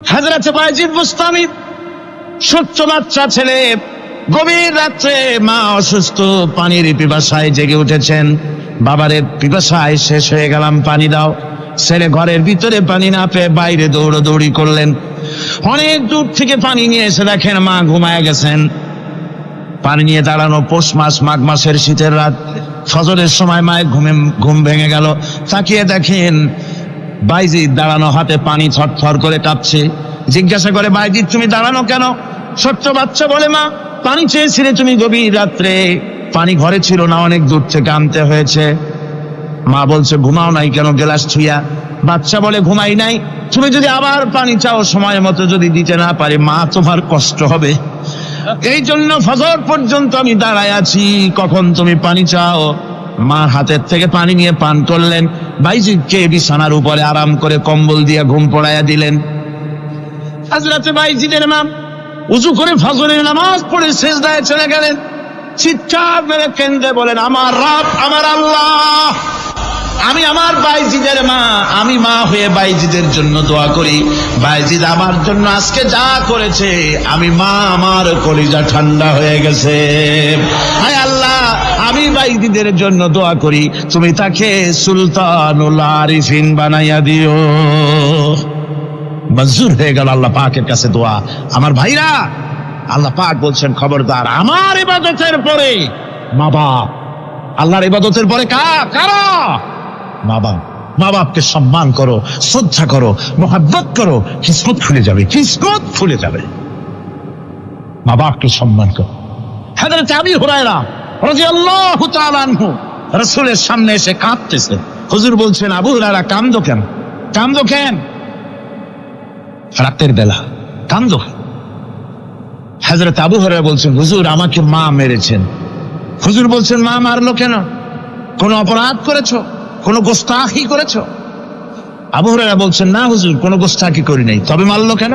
হযরত বায়জিদ বুস্তামি ছোট্ট বাচ্চা ছেলে, গভীর রাত্রে মা অসুস্থ, পানির পিপাসায় জেগে উঠেছেন। বাবারে পিপাসায় শেষ হয়ে গেলাম, পানি দাও। ছেলে ঘরের ভিতরে পানি না পেয়ে বাইরে দৌড়াদৌড়ি করলেন। অনেক দূর থেকে পানি নিয়ে এসে দেখেন মা ঘুমায় গেছেন। পানি নিয়ে দাঁড়ানো পৌষ মাস, মাঘ মাসের শীতের রাত, ফজরের সময় মায়ের ঘুম ভেঙে গেল। তাকিয়ে দেখেন বাইজিদ দাঁড়ানো, হাতে পানি থরথর করে কাঁপছে। জিজ্ঞাসা করে, বাইজিদ তুমি দাঁড়ানো কেন? ছোট্ট বাচ্চা বলে, মা পানি চেয়েছিলে তুমি গভীর রাত্রে, পানি ঘরে ছিল না, অনেক দূর থেকে আনতে হয়েছে। মা বলছে, ঘুমাও নাই কেন গ্লাস ছুঁয়া? বাচ্চা বলে, ঘুমাই নাই। তুমি যদি আবার পানি চাও, সময় মতো যদি দিতে না পারি, মা তোমার কষ্ট হবে। এই জন্য ফজর পর্যন্ত আমি দাঁড়ায় আছি, কখন তুমি পানি চাও। মা হাতের থেকে পানি নিয়ে পান করলেন। বাইজিদকে বিছানার উপরে আরাম করে কম্বল দিয়ে ঘুম পড়াইয়া দিলেন। হযরত বাইজিদের মা উযু করে ফজরের নামাজ পড়ে সিজদায় চলে গেলেন। চিৎকার মেরে কেঁদে বলেন, আমার রব, আমার আল্লাহ, আমি আমার বাইজিদের মা, আমি মা হয়ে বাইজিদের জন্য দোয়া করি। বাইজিদ আমার জন্য আজকে যা করেছে, আমি মা, আমার কলিজা ঠান্ডা হয়ে গেছে। হায় আল্লাহ, আমি বাইজিদের জন্য দোয়া করি, তুমি তাকে সুলতানুল আরিফিন বানাইয়া দিও। মঞ্জুর হয়ে গেল আল্লাহ পাকের কাছে দোয়া। আমার ভাইরা, আল্লাহ পাক বলছেন, খবরদার আমার ইবাদতের পরে মা বাপ, আল্লাহর ইবাদতের পরে কারা? মা বাপ। মা বাপকে সম্মান করো, শ্রদ্ধা করো, মোহাব্বত করো, কিসমত খুলে যাবে, কিসমত খুলে যাবে। মা বাপকে সম্মান করো। হযরত আবু হুরায়রা রাদিয়াল্লাহু তাআলা আনহু রাসূলের সামনে এসে কাঁদতেছে। হুজুর বলছেন, আবু হুরায়রা কাঁদো কেন? কাঁদো কেন? রাতের বেলা কাঁদো। হযরত আবু হুরায়রা বলছেন, হুজুর আমাকে মা মেরেছেন। হুজুর বলছেন, মা মারলো কেন? কোন অপরাধ করেছো? কোন গোস্তাখি করেছো? আবু হুরায়রা বলছেন, না হুজুর, কোন গোস্তাখি করি নাই, তবে মারলো কেন?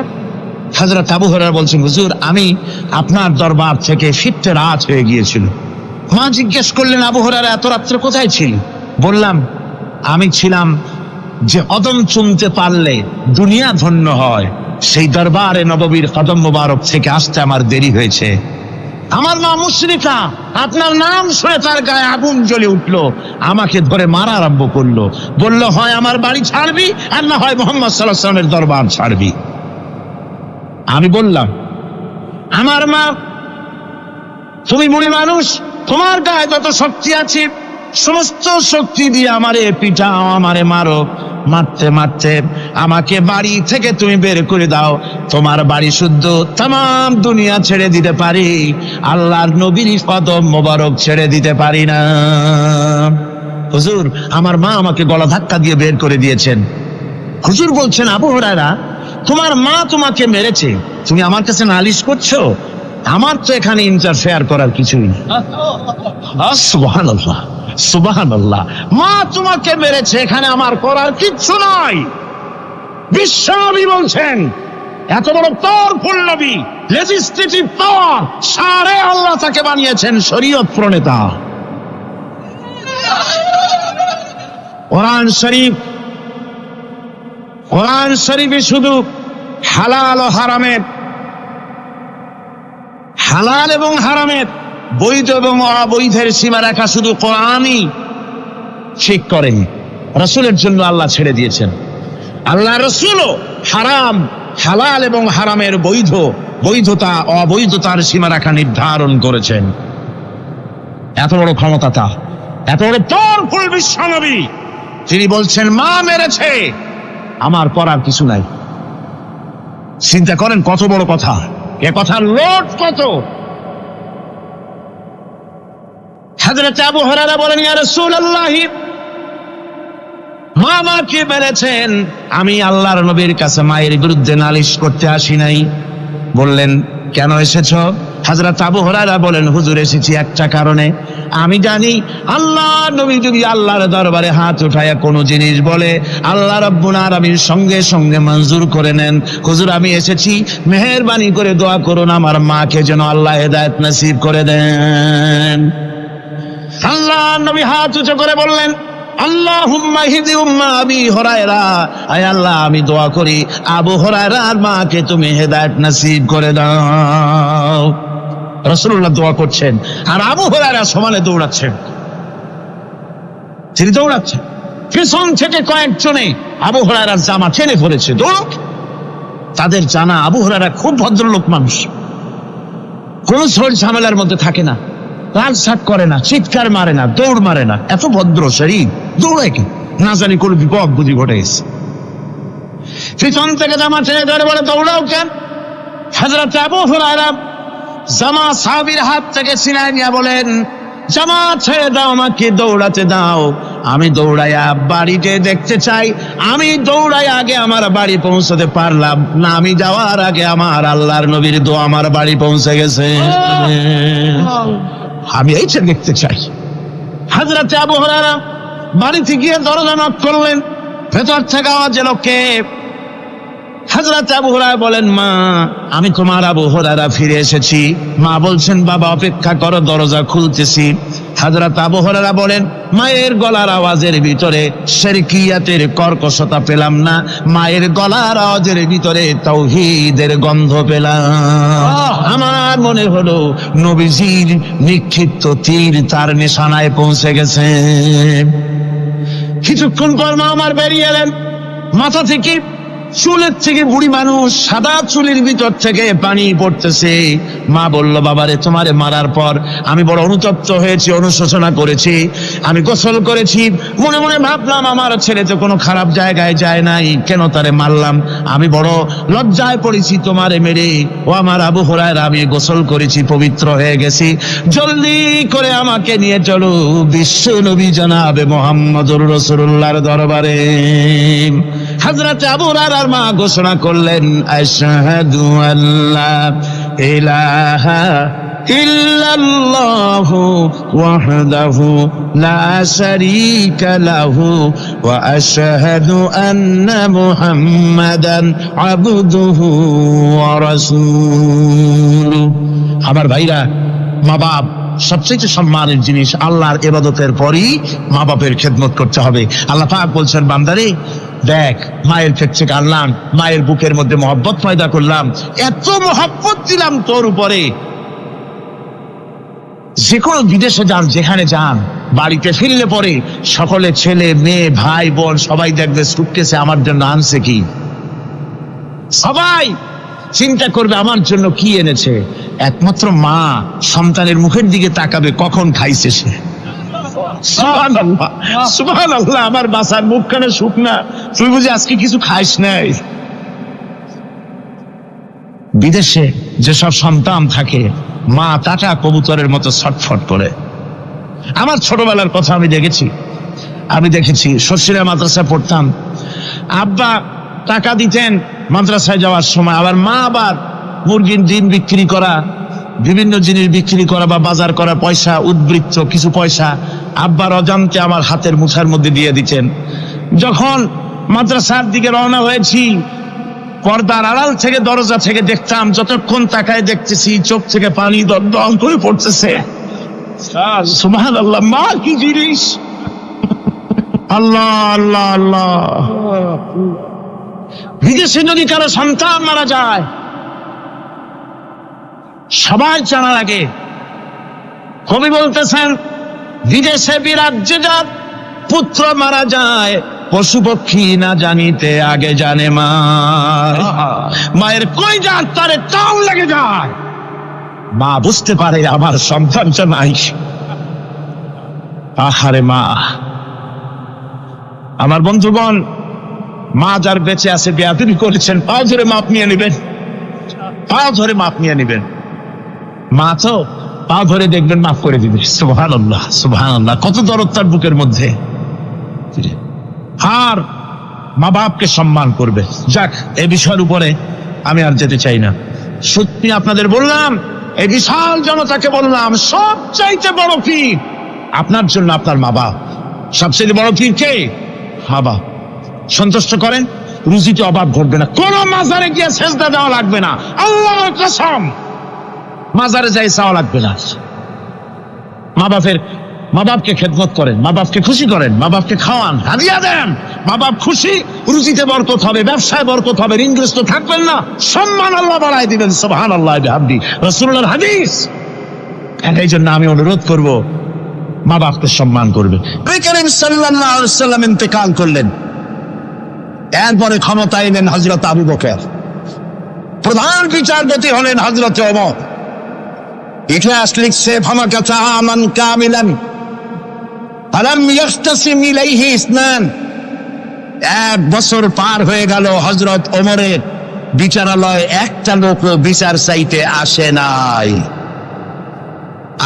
হযরত আবু হুরায়রা বলছেন, হুজুর আমি আপনার দরবার থেকে ফিরতে রাত হয়ে গিয়েছিল। মা জিজ্ঞেস করলেন, আবু হুরায়রা এত রাত্রে কোথায় ছিলি? বললাম, আমি ছিলাম যে কদম চুমতে পারলে দুনিয়া ধন্য হয়, সেই দরবারে নববীর কদম মোবারক থেকে আসতে আমার দেরি হয়েছে। আমার মা মুশরিকা, আপনার নাম শুনে তার গায়ে আগুন জ্বলে উঠলো, আমাকে ধরে মারা আরম্ভ করলো। বলল, হয় আমার বাড়ি ছাড়বি, আর না হয় মুহাম্মদ সাল্লাল্লাহু আলাইহি ওয়াসাল্লামের দরবার ছাড়বি। আমি বললাম, আমার মা, তুমি বুড়ি মানুষ, তোমার গায়ে যত শক্তি আছে সমস্ত শক্তি দিয়ে আমারে পিটাও, আমারে মারো। মারতে মারতে আমাকে বাড়ি থেকে তুমি বের করে দাও। তোমার বাড়ি শুদ্ধ, তাম দুনিয়া ছেড়ে দিতে পারি, আল্লাহর নবীর কদম মোবারক ছেড়ে দিতে পারি না। হুজুর আমার মা আমাকে গলা ধাক্কা দিয়ে বের করে দিয়েছেন। হুজুর বলছেন, আবু হুরায়রা তোমার মা তোমাকে মেরেছে, তুমি আমার কাছে নালিশ করছো? আমার তো এখানে ইন্টারফেয়ার করার কিছুই নেই। সুবহানাল্লাহ, সুবহানাল্লাহ, মা তোমাকে মেরেছে, এখানে আমার করার কিচ্ছু নাই। বিশ্বনবী বলছেন, এত বড় পাওয়ারফুল নবী, লেজিসলেটিভ পাওয়ার, সারে আল্লাহ তাকে বানিয়েছেন শরীয়ত প্রণেতা। কোরআন শরীফে শুধু হালাল ও হারামের, হালাল এবং হারামের, বৈধ এবং অবৈধের সীমারেখা শুধু কোরআনই ঠিক করেন, রাসূলের জন্য আল্লাহ ছেড়ে দিয়েছেন। আল্লাহ রাসূলও হারাম, হালাল এবং হারামের বৈধতা অবৈধতার সীমারেখা নির্ধারণ করেছেন। এত বড় ক্ষমতা তা, এত বড় পাওয়ারফুল বিশ্বনবী, তিনি বলছেন মা মেরেছে, আমার করার কিছু নাই। চিন্তা করেন কত বড় কথা, এ কথার লোড কত। হযরত আবু হুরায়রা বলেন, ইয়া রাসূলুল্লাহ, মা আমাকে মেরেছেন, আমি আল্লাহর নবীর কাছে মায়ের বিরুদ্ধে নালিশ করতে আসি নাই। বললেন, কেন এসেছো? হযরত আবু হুরায়রা বলেন, হুজুর এসেছি একটা কারণে, আমি জানি আল্লাহর নবী যদি আল্লাহর দরবারে হাত উঠায়া কোনো জিনিস বলে, আল্লাহ রাব্বুল আলামিন সঙ্গে সঙ্গে মঞ্জুর করে নেন। হুজুর আমি এসেছি, মেহেরবানি করে দোয়া করুন আমার মাকে যেন আল্লাহ হেদায়েত নসিব করে দেন। আল্লাহর নবী হাত উঁচু করে বললেন, আল্লাহুম্মা হিদি উম্মা আবি হুরায়রা, আয় আল্লাহ আমি দোয়া করি আবু হুরায়রার মাকে তুমি হেদায়েত নসিব করে দাও। রাসূলুল্লাহ দোয়া করছেন আর আবু হুরায়রা সমানে দৌড়াচ্ছেন। তিনি দৌড়াচ্ছেন, পিছন থেকে কয়েকজনে আবু হুরায়রার জামা টেনে পড়েছে। দৌড়, তাদের জানা আবু হুরায়রা খুব ভদ্রলোক মানুষ, কোন ঝড় ঝামেলার মধ্যে থাকে না, রাগসাট করে না, চিৎকার মারে না, দৌড় মারে না, এত ভদ্র শরীর, দৌড়ায় কি না জানি কোন বিপদ বুঝি ঘটে গেছে। পিছন থেকে জামা টেনে ধরে বলে দৌড়াও কেন? হযরত আবু হুরায়রা জামা সাহাবীর হাত থেকে ছিনায় নিয়ে বলেন, জামা ছেড়ে দাও, আমাকে দৌড়াতে দাও, আমি দৌড়াইয়া বাড়িতে দেখতে চাই, আমি দৌড়াই আগে আমার বাড়ি পৌঁছতে পারলাম না, আমি যাওয়ার আগে আমার আল্লাহর নবীর দোয়া আমার বাড়ি পৌঁছে গেছে, আমি এইটা দেখতে চাই। হযরত আবু হুরায়রা বাড়িতে গিয়ে দরজা নক করলেন, ভেতর থেকে আওয়াজ এলো কে? হযরত আবু হুরায়রা বলেন, মা আমি তোমার আবু হুরায়রা ফিরে এসেছি। মা বলছেন, বাবা অপেক্ষা করো, দরজা খুলতেছি। হযরত আবু হুরায়রা বলেন, মায়ের গলার আওয়াজের ভিতরে শিরকিয়াতের কর্কশতা পেলাম না, মায়ের গলার আওয়াজের ভিতরে তাওহীদের গন্ধ পেলাম। আমার মনে হলো নবীজির নিক্ষিপ্ত তীর তার নিশানায় পৌঁছে গেছে। কিছুক্ষণ পর মা আমার বেরিয়ে এলেন, মাথা থেকে চুলের থেকে বুড়ি মানুষ, সাদা চুলের ভিতর থেকে পানি পড়তেছে। মা বলল, বাবারে তোমারে মারার পর আমি বড় অনুতপ্ত হয়েছি, অনুশোচনা করেছি, আমি গোসল করেছি, মনে মনে ভাবলাম আমার ছেলে তো কোনো খারাপ জায়গায় যায় নাই, কেন তারে মারলাম, আমি বড় লজ্জায় পড়েছি তোমারে মেরে। ও আমার আবু হুরায়রা, আমি গোসল করেছি, পবিত্র হয়ে গেছি, জলদি করে আমাকে নিয়ে চলো বিশ্ব নবী জনাবে মুহাম্মদুর রাসূলুল্লাহর দরবারে। হযরত আবু হুরায়রা মা ঘোষণা করলেন, আশহাদু আল্লা ইলাহা ইল্লাল্লাহু ওয়াহদাহু লা শারীকা লাহু ওয়া আশহাদু আন্না মুহাম্মাদান আবদুহু ওয়া রাসূলুহু। আমার ভাইরা, মা বাপ সবচেয়ে সম্মানের জিনিস। আল্লাহর ইবাদতের পরই মা বাপের খেদমত করতে হবে। আল্লাহ পাক বলছেন, বান্দারে দেখ, মায়ের পেট থেকে আনলাম, মায়ের বুকের মধ্যে মহব্বত পয়দা করলাম, এত মহব্বত দিলাম তোর উপরে, যে কোনো বিদেশে যান, যেখানে যান, বাড়িতে ফিরলে পরে সকলে ছেলে মেয়ে ভাই বোন সবাই দেখবে সুটকেসে আমার জন্য আনছে কি, সবাই চিন্তা করবে আমার জন্য কি এনেছে। একমাত্র মা সন্তানের মুখের দিকে তাকাবে কখন খাইছে সে। সুবহানাল্লাহ, সুবহানাল্লাহ, আমার বাসার মুখখানে শুকনা, তুই বুঝি আজকে কিছু খাইস নাই। বিদেশে যেসব সন্তান থাকে, মা টাটা কবুতরের মতো ছটফট করে। আমার ছোটবেলার কথা আমি দেখেছি, শশীরা মাদ্রাসায় পড়তাম, আব্বা টাকা দিতেন মাদ্রাসায় যাওয়ার সময়, আবার মা আবার মুরগির ডিম বিক্রি করা, বিভিন্ন জিনিস বিক্রি করা বা বাজার করা পয়সা, উদ্বৃত্ত কিছু পয়সা আব্বার অজান্তে আমার হাতের মুঠার মধ্যে দিয়ে দিতেন। যখন মাদ্রাসার দিকে রওনা হয়েছি, পর্দার আড়াল থেকে দরজা থেকে দেখতাম, যতক্ষণ তাকায় দেখতেছি চোখ থেকে পানি দল করে পড়তেছে। সুবহানাল্লাহ, মা কি জিনিস! আল্লাহ আল্লাহ আল্লাহ। বিদেশে যদি কারো সন্তান মারা যায়, সবাই জানার আগে কবি বলতেছেন, বিদেশে বিরাজ্যে যার পুত্র মারা যায়, পশু পক্ষী না জানিতে আগে জানে মা। মায়ের কই যার তারে টান লেগে যায়, মা বুঝতে পারে আমার সন্তানটা নাই। আহারে মা! আমার বন্ধুগণ, মা যার বেঁচে আছে, বেয়াদবি করেছেন, পাও ধরে মাপ নিয়ে নেবেন, পাও ধরে মাপ নিয়ে নেবেন। মা তো পা ধরে দেখবেন, মাফ করে দিবে। সুবহানাল্লাহ, সুবহানাল্লাহ, কত দরদ তার বুকের মধ্যে। আর মা বাপকে সম্মান করবে। যাক, এই বিষয়ের উপরে আমি আর যেতে চাই না। সত্যি আপনাদের বললাম, এই বিশাল জনতাকে বললাম, সবচাইতে বড় পীর আপনার জন্য আপনার মা বাপ। সবচেয়ে বড় পীর কে? মা বাপ। সন্তুষ্ট করেন, রুজিতে অভাব ঘটবে না, কোন মাজারে গিয়ে সেজদা দেওয়া লাগবে না, আল্লাহর কসম, মাজারে যাই চাওয়া লাগবে না। মা বাপের মা বাপকে খেদমত করেন, মা বাপকে খুশি করেন, মা বাপকে খাওয়ান, হাদিয়া দেন, মা বাপ খুশি, রুজিতে বরকত হবে, ব্যবসায় বরকত হবে, ঋণগ্রস্ত থাকবেন না, সম্মান আল্লাহ বাড়ায় দিবেন। সুবহানাল্লাহ বিহামদি, রাসূলুল্লাহর হাদিস। এই জন্য আমি অনুরোধ করব, মা বাপকে সম্মান করবে। নবী করিম সাল্লাল্লাহু আলাইহি ওয়াসাল্লাম ইন্তেকাল করলেন, এরপরে ক্ষমতায় এলেন হযরত আবু বকর, প্রধান বিচারপতি হলেন হযরত ওমর। ইতিহাস লিখছে ফামাকাতা আমান কামিলান ফালাম ইয়াখতাসিম ইলাইহি ইসনান। 1 বছর পার হয়ে গেল, হযরত ওমরের বিচারালয় একটা লোক বিচার চাইতে আসে নাই।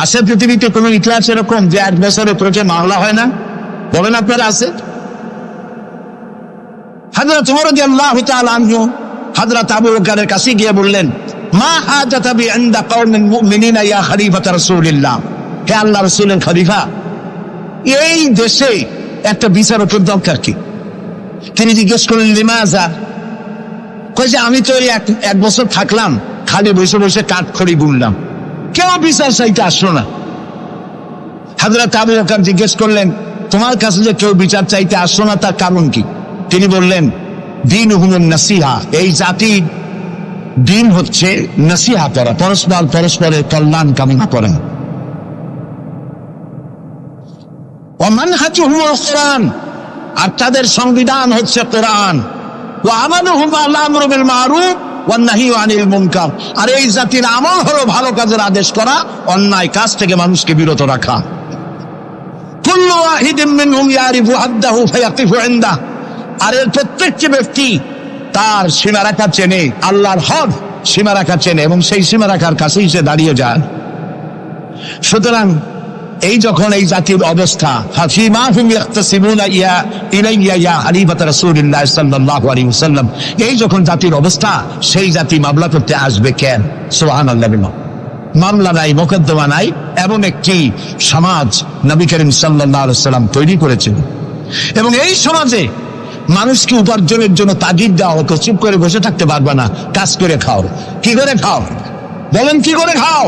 আছে পৃথিবীতে কোন ইতিহাস এরকম যে 1 বছরে কোর্টে মামলা হয় না? বলেন আপনারা, আছে? হযরত ওমর রাদিয়াল্লাহু তাআলা আনহু হযরত আবু বকরের কাছে গিয়ে বললেন, মা হাজাতা বি ইনদা কওমিন মুমিনিনা ইয়া খলিফাত রাসূলিল্লাহ, হে আল্লাহর রাসূলের খলিফা, এই দেশে একটা বিচারকের দরকার কি? তিনি জিজ্ঞেস করলেন, লিমাযা? কই যে আমি তো এক বছর থাকলাম, খালি বসে বসে কাঠখড়ি গুনলাম, কেউ বিচার চাইতে আসলো না। হযরত আবু বকর জিজ্ঞেস করলেন, তোমার কাছে যে কেউ বিচার চাইতে আসলো না, তার কারণ কি? তিনি বললেন, দীনুহুমুন নাসিহা, এই জাতির দিন হচ্ছে নাসিহা করা, পরস্পরের কল্যাণ কামনা করা। ওয়া মানহাজুহুমুল কুরআন, আর তাদের সংবিধান হচ্ছে কোরআন। ওয়া আমালুহুম আল আমরু বিল মারুফ ওয়ান নাহয়ু আনিল মুনকার, আর এই জাতির আমল হলো ভালো কাজের আদেশ করা, অন্যায় কাজ থেকে মানুষকে বিরত রাখা। কুল্লু ওয়াহিদিন মিনহুম ইয়ারিফু হাদ্দাহু ফায়াকিফু ইনদাহু, আর এর প্রত্যেকটি ব্যক্তি তার সীমারেখা চেনে, আল্লাহর হদ সীমারেখা চেনে এবং সেই সীমারেখার কাছেই সে দাঁড়িয়ে যায়। সুতরাং এই যখন এই জাতির অবস্থা, ফাফিমা হুম ইয়াখতাসিমুনা ইলাইয়া ইয়া খলিফাত রাসূলিল্লাহ সাল্লাল্লাহু আলাইহি ওয়াসাল্লাম, এই যখন জাতির অবস্থা, সেই জাতি মামলা করতে আসবে কেন? সুবহানাল্লাহ। মামলা নাই, মোকদ্দমা নাই, এমন একটি সমাজ নবী করিম সাল্লাল্লাহু আলাইহি ওয়াসাল্লাম তৈরি করেছেন। এবং এই সমাজে মানুষকে উপার্জনের জন্য তাগিদ দেওয়া হতো, চুপ করে বসে থাকতে পারবে না, কাজ করে খাও। কি করে খাও? বলেন, কি করে খাও?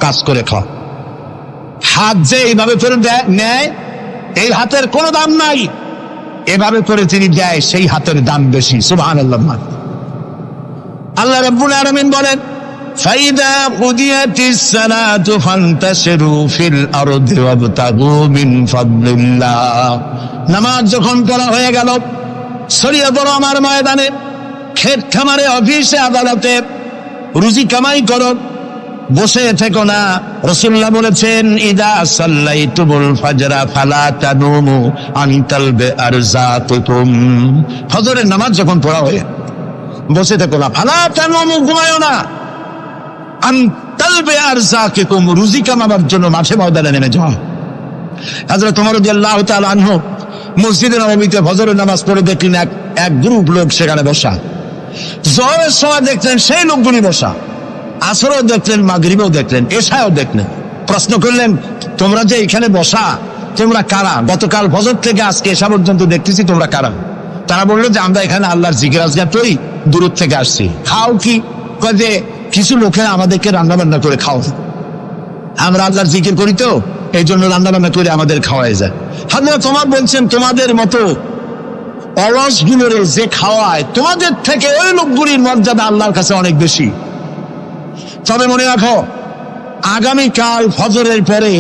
কাজ করে খাও। হাত যে এইভাবে করে নেয়, এই হাতের কোনো দাম নাই, এভাবে করে তিনি দেয়, সেই হাতের দাম বেশি। সুবহানাল্লাহ। আল্লাহ রাব্বুল আলামিন বলেন, ফাইদা কুদিয়াতিস সালাতু ফান্তাশিরু ফিল আরদি ওয়াবতাগু মিন ফাদলিল্লাহ, নামাজ যখন পড়া হয়ে গেল, ছড়িয়ে পড়ো আমার ময়দানে, ক্ষেত খামারে, অফিসে, আদালতে, রুজি কামাই করো, বসে থেকো না। রাসূলুল্লাহ বলেছেন, ইদা সাল্লাইতুমুল ফাজরা ফালা তানুমু আন তালবে আরযাকুম, ফজরের নামাজ যখন পড়া হয়ে বসে থেকো না, ফালা তানুমু, ঘুমায়ো না, আন তালবে আরযাকুম, রুজি কামাবার জন্য মাঠে ময়দানে নেমে যাও। হযরত ওমর রাদিয়াল্লাহু তাআলা আনহু মসজিদে নববীতে ফজরের নামাজ পড়ে দেখলেন এক গ্রুপ লোক সেখানে বসা। জোহরের সময় দেখলেন সেই লোকগুলি বসা, আসরও দেখলেন, মাগরিবেও দেখলেন, এশাও দেখলেন। প্রশ্ন করলেন, তোমরা যে এখানে বসা, তোমরা কারা? গতকাল ফজর থেকে আজকে এশা পর্যন্ত দেখতেছি, তোমরা কারা? তারা বললো যে আমরা এখানে আল্লাহর জিকির আজগার করি, দূর থেকে আসছি। খাও কি? যে কিছু লোকের আমাদেরকে রান্না বান্না করে খাও, আমরা আল্লাহর জিকির করি তো এই জন্য রান্না বান্না করে আমাদের খাওয়াই যায়। হযরত ওমর বলছেন, তোমাদের মতো অলসগুলোরে যে খাওয়ায়, তোমাদের থেকে ওই লোকগুলির মর্যাদা আল্লাহর কাছে অনেক বেশি। তবে মনে রাখো, আগামীকাল ফজরের পরে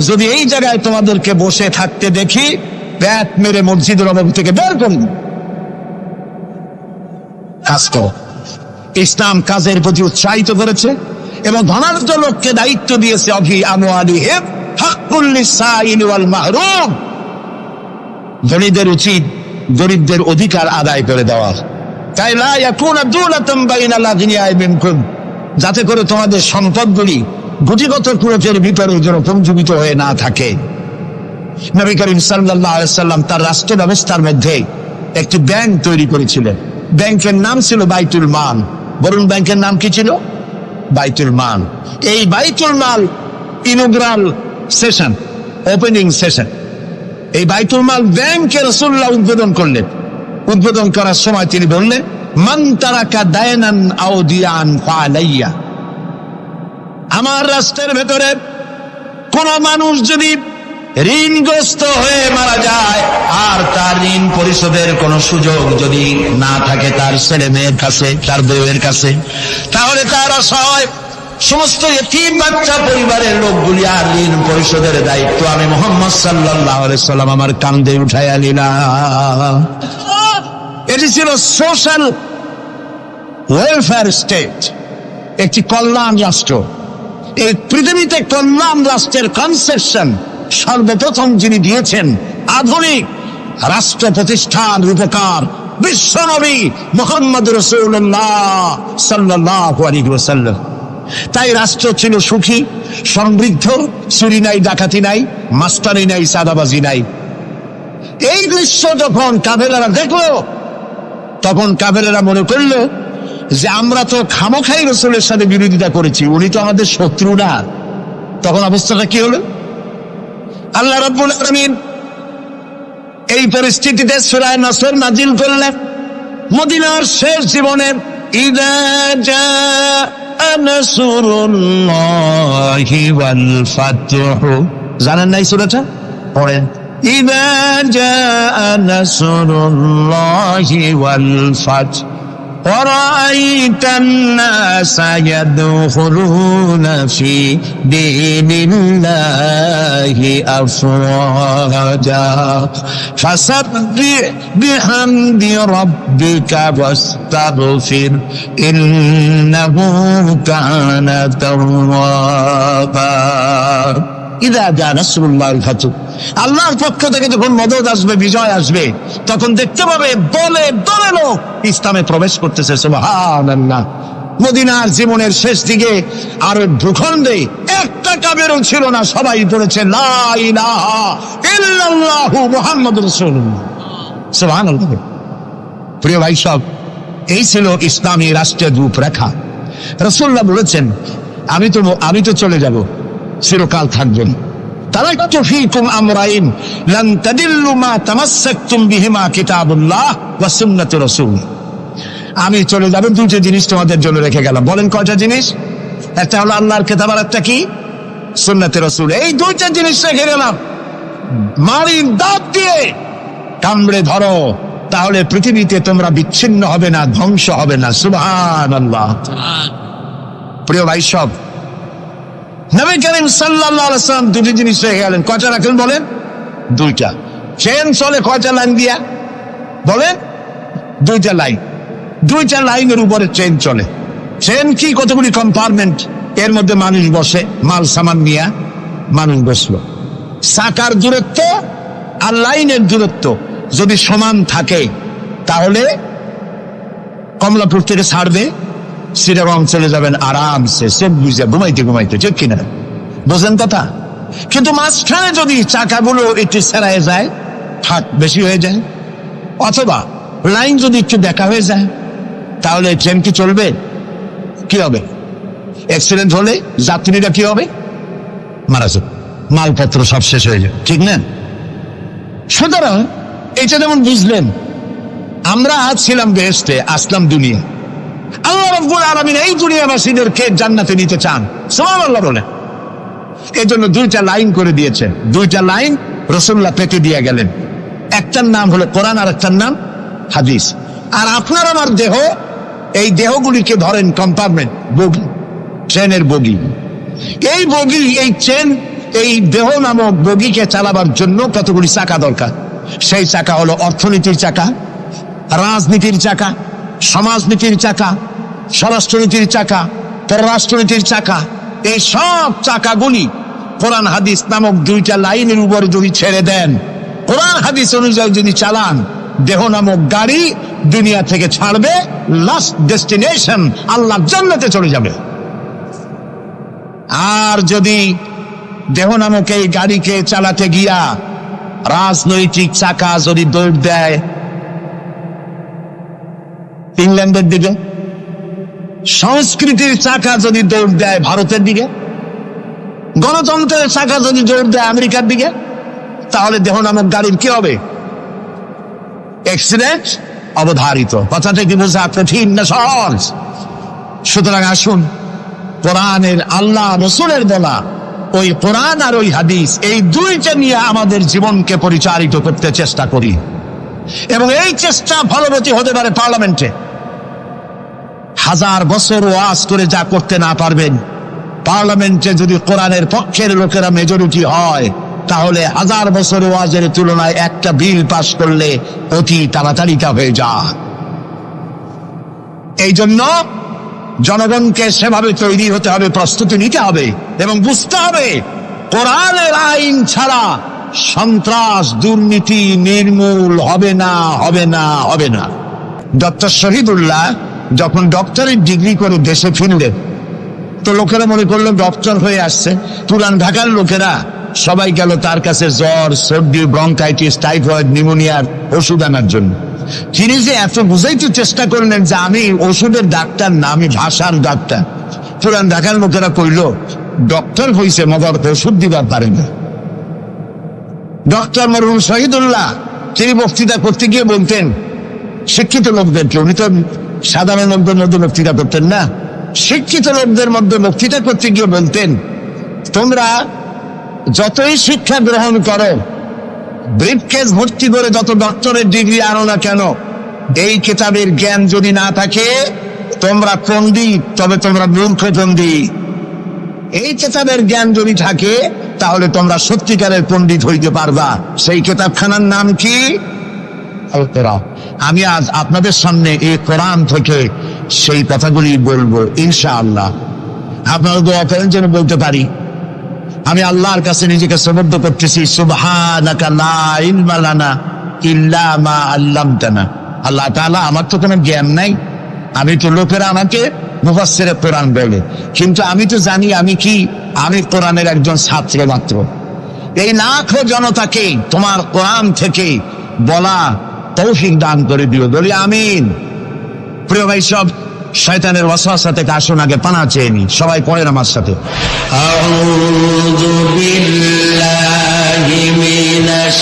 যদি এই জায়গায় তোমাদেরকে বসে থাকতে দেখি, ব্যাট মেরে মসজিদের নববী থেকে বের করুন। কাজ করো। ইসলাম কাজের প্রতি উৎসাহিত করেছে এবং ধনাঢ্য লোককে দায়িত্ব দিয়েছে, অফি আমওয়ালিহিম হাক্কুল লিসাইল ওয়াল মাহরুম, ধনীদের উচিত গরিবদের অধিকার আদায় করে দেওয়া। তাই লা ইয়াকুনা দুলাতাম বাইনাল আগনিয়া মিনকুম, যাতে করে তোমাদের সম্পদগুলি গুটিগত কুরুচের ভিতরে যেন পঞ্জীবিত হয়ে না থাকে। নবী করিম সাল্লাল্লাহু আলাইহি ওয়াসাল্লাম তার রাষ্ট্র ব্যবস্থার মধ্যে একটি ব্যাংক তৈরি করেছিলেন। ব্যাংকের নাম ছিল বাইতুল মাল। বলুন, ব্যাংকের নাম কি ছিল? বাইতুল মাল। এই বাইতুল মাল ইনগ্রাল সেশন, ওপেনিং সেশন, এই বাইতুল মাল ব্যাংকে রাসূলুল্লাহ উদ্বোধন করলেন। উদ্বোধন করার সময় তিনি বললেন, মান তারাকা দায়নান আও দিয়ান ফালাইয়া, আমার রাষ্ট্রের ভেতরে কোন মানুষ যদি ঋণগ্রস্ত হয়ে মারা যায়, আর তার ঋণ পরিশোধের কোনো সুযোগ যদি না থাকে তার ছেলে মেয়ের কাছে, তার বউয়ের কাছে, তাহলে তার অসহায় সমস্ত ইতিম বাচ্চা পরিবারের লোকগুলি আর ঋণ পরিশোধের দায়িত্ব আমি মুহাম্মদ সাল্লাল্লাহু আলাইহি সাল্লাম আমার কাঁধে উঠাইয়া নিলাম। এটি ছিল সোশ্যাল ওয়েলফেয়ার স্টেট, একটি কল্যাণ রাষ্ট্র। এই পৃথিবীতে কল্যাণ রাষ্ট্রের কনসেপশন সর্বপ্রথম যিনি দিয়েছেন আধুনিক রাষ্ট্র প্রতিষ্ঠান রূপকার বিশ্বনবী মুহাম্মদ রাসূলুল্লাহ সাল্লাল্লাহু আলাইহি ওয়াসাল্লাম। তাই রাষ্ট্র ছিল সুখী, সমৃদ্ধ, চুরি নাই, ডাকাতি নাই, মাস্টারি নাই, চাঁদাবাজি নাই। এই দৃশ্য যখন কাফেরেরা দেখলো, তখন কাফেরেরা মনে করলো যে আমরা তো খামোখাই রাসূলের সাথে বিরোধিতা করেছি, উনি তো আমাদের শত্রু না। তখন অবস্থাটা কি হলো? আল্লাহ রাব্বুল আলামিন এই পরিস্থিতিতে সূরা নসর নাজিল করলেন। মদিনার শেষ জীবনের ইযা জাআ নাসরুল্লাহি ওয়াল ফাতহু, জানেন না এই সূরাটা? পড়েন। ইযা জাআ নাসরুল্লাহি ওয়াল ফাতহু وَرَأَيْتَ النَّاسَ يَدْخُلُونَ فِي دِينِ اللَّهِ أَفْوَاجًا فَسَبِّحْ بِحَمْدِ رَبِّكَ وَاسْتَغْفِرْ إِنَّهُ كَانَ تَوَّابًا। ইযা জাআ নাসরুল্লাহিল ফাতহু, আল্লাহর পক্ষ থেকে যখন মদদ আসবে, বিজয় আসবে, তখন দেখতে পাবে দলে দলে লোক ইসলামে প্রবেশ করতেছে। সুবহানাল্লাহ। মদিনার জীবনের শেষ দিকে আর ভূখণ্ডে একটা কাফেরও ছিল না, সবাই পড়েছে লা ইলাহা ইল্লাল্লাহু মুহাম্মাদুর রাসূলুল্লাহ। সুবহানাল্লাহ। প্রিয় ভাই সব, এই ছিল ইসলামী রাষ্ট্রের রূপরেখা। রাসূলুল্লাহ বলেছেন আমি তো চলে যাব, চিরকাল থাকবেন। তারাকতু ফীকুম আমরাইন লান তাদিল্লু মা তামাসসাকতুম বিহিমা কিতাবুল্লাহ ওয়া সুন্নাতুর রাসূল। আমি চলে যাব, দুটো জিনিস তোমাদের জন্য রেখে গেলাম। বলেন কয়টা জিনিস? একটা হলো আল্লাহর কিতাব, আর একটা কি? সুন্নাতুর রাসূল। এই দুইটা জিনিস রেখে গেলাম। মারির দাঁত দিয়ে কামড়ে ধরো, তাহলে পৃথিবীতে তোমরা বিচ্ছিন্ন হবে না, ধ্বংস হবে না। সুবহানাল্লাহ। প্রিয় ভাই সব, নবী করিম সাল্লাল্লাহু আলাইহি ওয়াসাল্লাম দুটি জিনিস রেখে গেলেন। কয়টা রাখলেন বলেন? দুইটা। চেন চলে কয়টা লাইন দিয়া? বলেন? দুইটা লাইন। দুইটা লাইনের উপরে চেন চলে। চেন কি? কতগুলি কম্পার্টমেন্ট, এর মধ্যে মানুষ বসে, মাল সামান নিয়ে মানুষ বসলো। চাকার দূরত্ব আর লাইনের দূরত্ব যদি সমান থাকে, তাহলে কমলাপুর থেকে ছাড়বে, চিটাগং চলে যাবেন আরামসে, সব বুঝে ঘুমাইতে ঘুমাইতে। ঠিক কিনা? বোঝেন কথা? কিন্তু মাঝখানে যদি চাকাগুলো একটু ছেড়ায় যায়, ফাঁক বেশি হয়ে যায়, অথবা লাইন যদি একটু দেখা হয়ে যায়, তাহলে ট্রেন কি চলবে? কি হবে? অ্যাক্সিডেন্ট হলে যাত্রীরা কি হবে? মারা যাবে, মালপত্র সব শেষ হয়ে যাবে। ঠিক না? সুতরাং এটা যেমন বুঝলেন, আমরা আজ ছিলাম বেহেশতে, আসলাম দুনিয়া। আল্লাহ রাব্বুল আলামিন এই দুনিয়াবাসীদেরকে জান্নাতে নিতে চান। সুবহানাল্লাহ বলেন। এই জন্য দুইটা লাইন করে দিয়েছেন। দুইটা লাইন রাসূলুল্লাহ পেতে দিয়ে গেলেন। একটার নাম হলো কোরআন, আর একটার নাম হাদিস। আর আপনার আমার দেহ, এই দেহগুলিকে ধরেন কম্পার্টমেন্ট, বগি, ট্রেনের বগি। এই বগি, এই ট্রেন, এই দেহ নামক বগিকে চালাবার জন্য কতগুলি চাকা দরকার। সেই চাকা হলো অর্থনীতির চাকা, রাজনীতির চাকা, সমাজনীতির চাকা, স্বরাষ্ট্রনীতির চাকা, পররাষ্ট্রনীতির চাকা। এই সব চাকাগুলি কোরআন হাদিস নামক দুইটা লাইনের উপরে যদি ছেড়ে দেন, কোরআন হাদিস অনুযায়ী যদি চালান, দেহ নামক গাড়ি দুনিয়া থেকে ছাড়বে, লাস্ট ডেস্টিনেশন আল্লাহর জান্নাতে চলে যাবে। আর যদি দেহ নামক এই গাড়িকে চালাতে গিয়া রাজনৈতিক চাকা যদি দৌড় দেয় ইংল্যান্ডের দিকে, সংস্কৃতির চাকা যদি দৌড় দেয় ভারতের দিকে, গণতন্ত্রের চাকা যদি দৌড় দেয় আমেরিকার দিকে, তাহলে দেহ নামক গাড়ির কি হবে? অ্যাক্সিডেন্ট অবধারিত। কথাটা কি বোঝা কঠিন না সহজ? সুতরাং আসুন, কোরআনের আল্লাহ রাসূলের বলা ওই কোরআন আর ওই হাদিস, এই দুইটা নিয়ে আমাদের জীবনকে পরিচালিত করতে চেষ্টা করি, এবং এই চেষ্টা ফলবতী হতে পারে পার্লামেন্টে। 1000 বছর ওয়াজ করে যা করতে না পারবেন, পার্লামেন্টে যদি কোরআনের পক্ষের লোকেরা মেজরিটি হয়, তাহলে 1000 বছর ওয়াজের তুলনায় একটা বিল পাশ করলে অতি তাড়াতাড়ি তা হয়ে যায়। এই জন্য জনগণকে সেভাবে তৈরি হতে হবে, প্রস্তুতি নিতে হবে এবং বুঝতে হবে কোরআনের আইন ছাড়া সন্ত্রাস দুর্নীতি নির্মূল হবে না, হবে না, হবে না। ডক্টর শহীদুল্লাহ যখন ডক্টরের ডিগ্রি করে দেশে ফিরলেন, তো লোকেরা মনে করলো ডক্টর হয়ে আসছে। পুরান ঢাকার লোকেরা সবাই গেল তার কাছে জ্বর, সর্দি, ব্রঙ্কাইটিস, টাইফয়েড, নিউমোনিয়ার ওষুধ আনার জন্য। তিনি যে এত বুঝাইতে চেষ্টা করলেন যে আমি ওষুধের ডাক্তার না, আমি ভাষার ডাক্তার। পুরান ঢাকার লোকেরা কইল ডক্টর হইছে মগর ওষুধ দিবার পারে না। ডক্টর মরহুম শহীদুল্লাহ তিনি বক্তৃতা করতে গিয়ে বলতেন শিক্ষিত লোকদেরকে, উনি তো সাধারণ লোকদের মধ্যে বক্তৃতা করতেন না, শিক্ষিত লোকদের মধ্যে বক্তৃতা করতে গিয়ে বলতেন, তোমরা যতই শিক্ষা গ্রহণ করো, ব্রিফকেস ভর্তি করে যত ডক্টরের ডিগ্রি আনো না কেন, এই কিতাবের জ্ঞান যদি না থাকে তোমরা পণ্ডিত, তবে তোমরা মূর্খ পণ্ডিত। এই কিতাবের জ্ঞান যদি থাকে তাহলে তোমরা সত্যিকারের পণ্ডিত হইতে পারবা। সেই কিতাবখানার নাম কি? আমি আজ আপনাদের সামনে এই কোরআন থেকে সেই কথাগুলি বলবো ইনশাআল্লাহ। আপনারা দোয়া করেন যেন বলতে পারি। আমি আল্লাহর কাছে নিজেকে সমর্থ করতেছি, সুবহানাকা লা ইলমা লানা ইল্লা মা আল্লামতানা। আল্লাহ তাআলা, আমার তো কোনো জ্ঞান নাই, আমি তো লোকেরা আমাকে মুফাসসিরে কোরআন বলে, কিন্তু আমি তো জানি আমি কি, আমি কোরআনের একজন ছাত্র মাত্র। এই লাখো জনতাকে তোমার কোরআন থেকে বলা তৌফিক দান করে দিও, বলি আমিন। প্রিয় ভাই সব, শয়তানের ওয়াসওয়াসা থেকে আসুন আগে পানা চেয়ে নি। সবাই পড়েন আমার সাথে, আউযু বিল্লাহি মিনাশ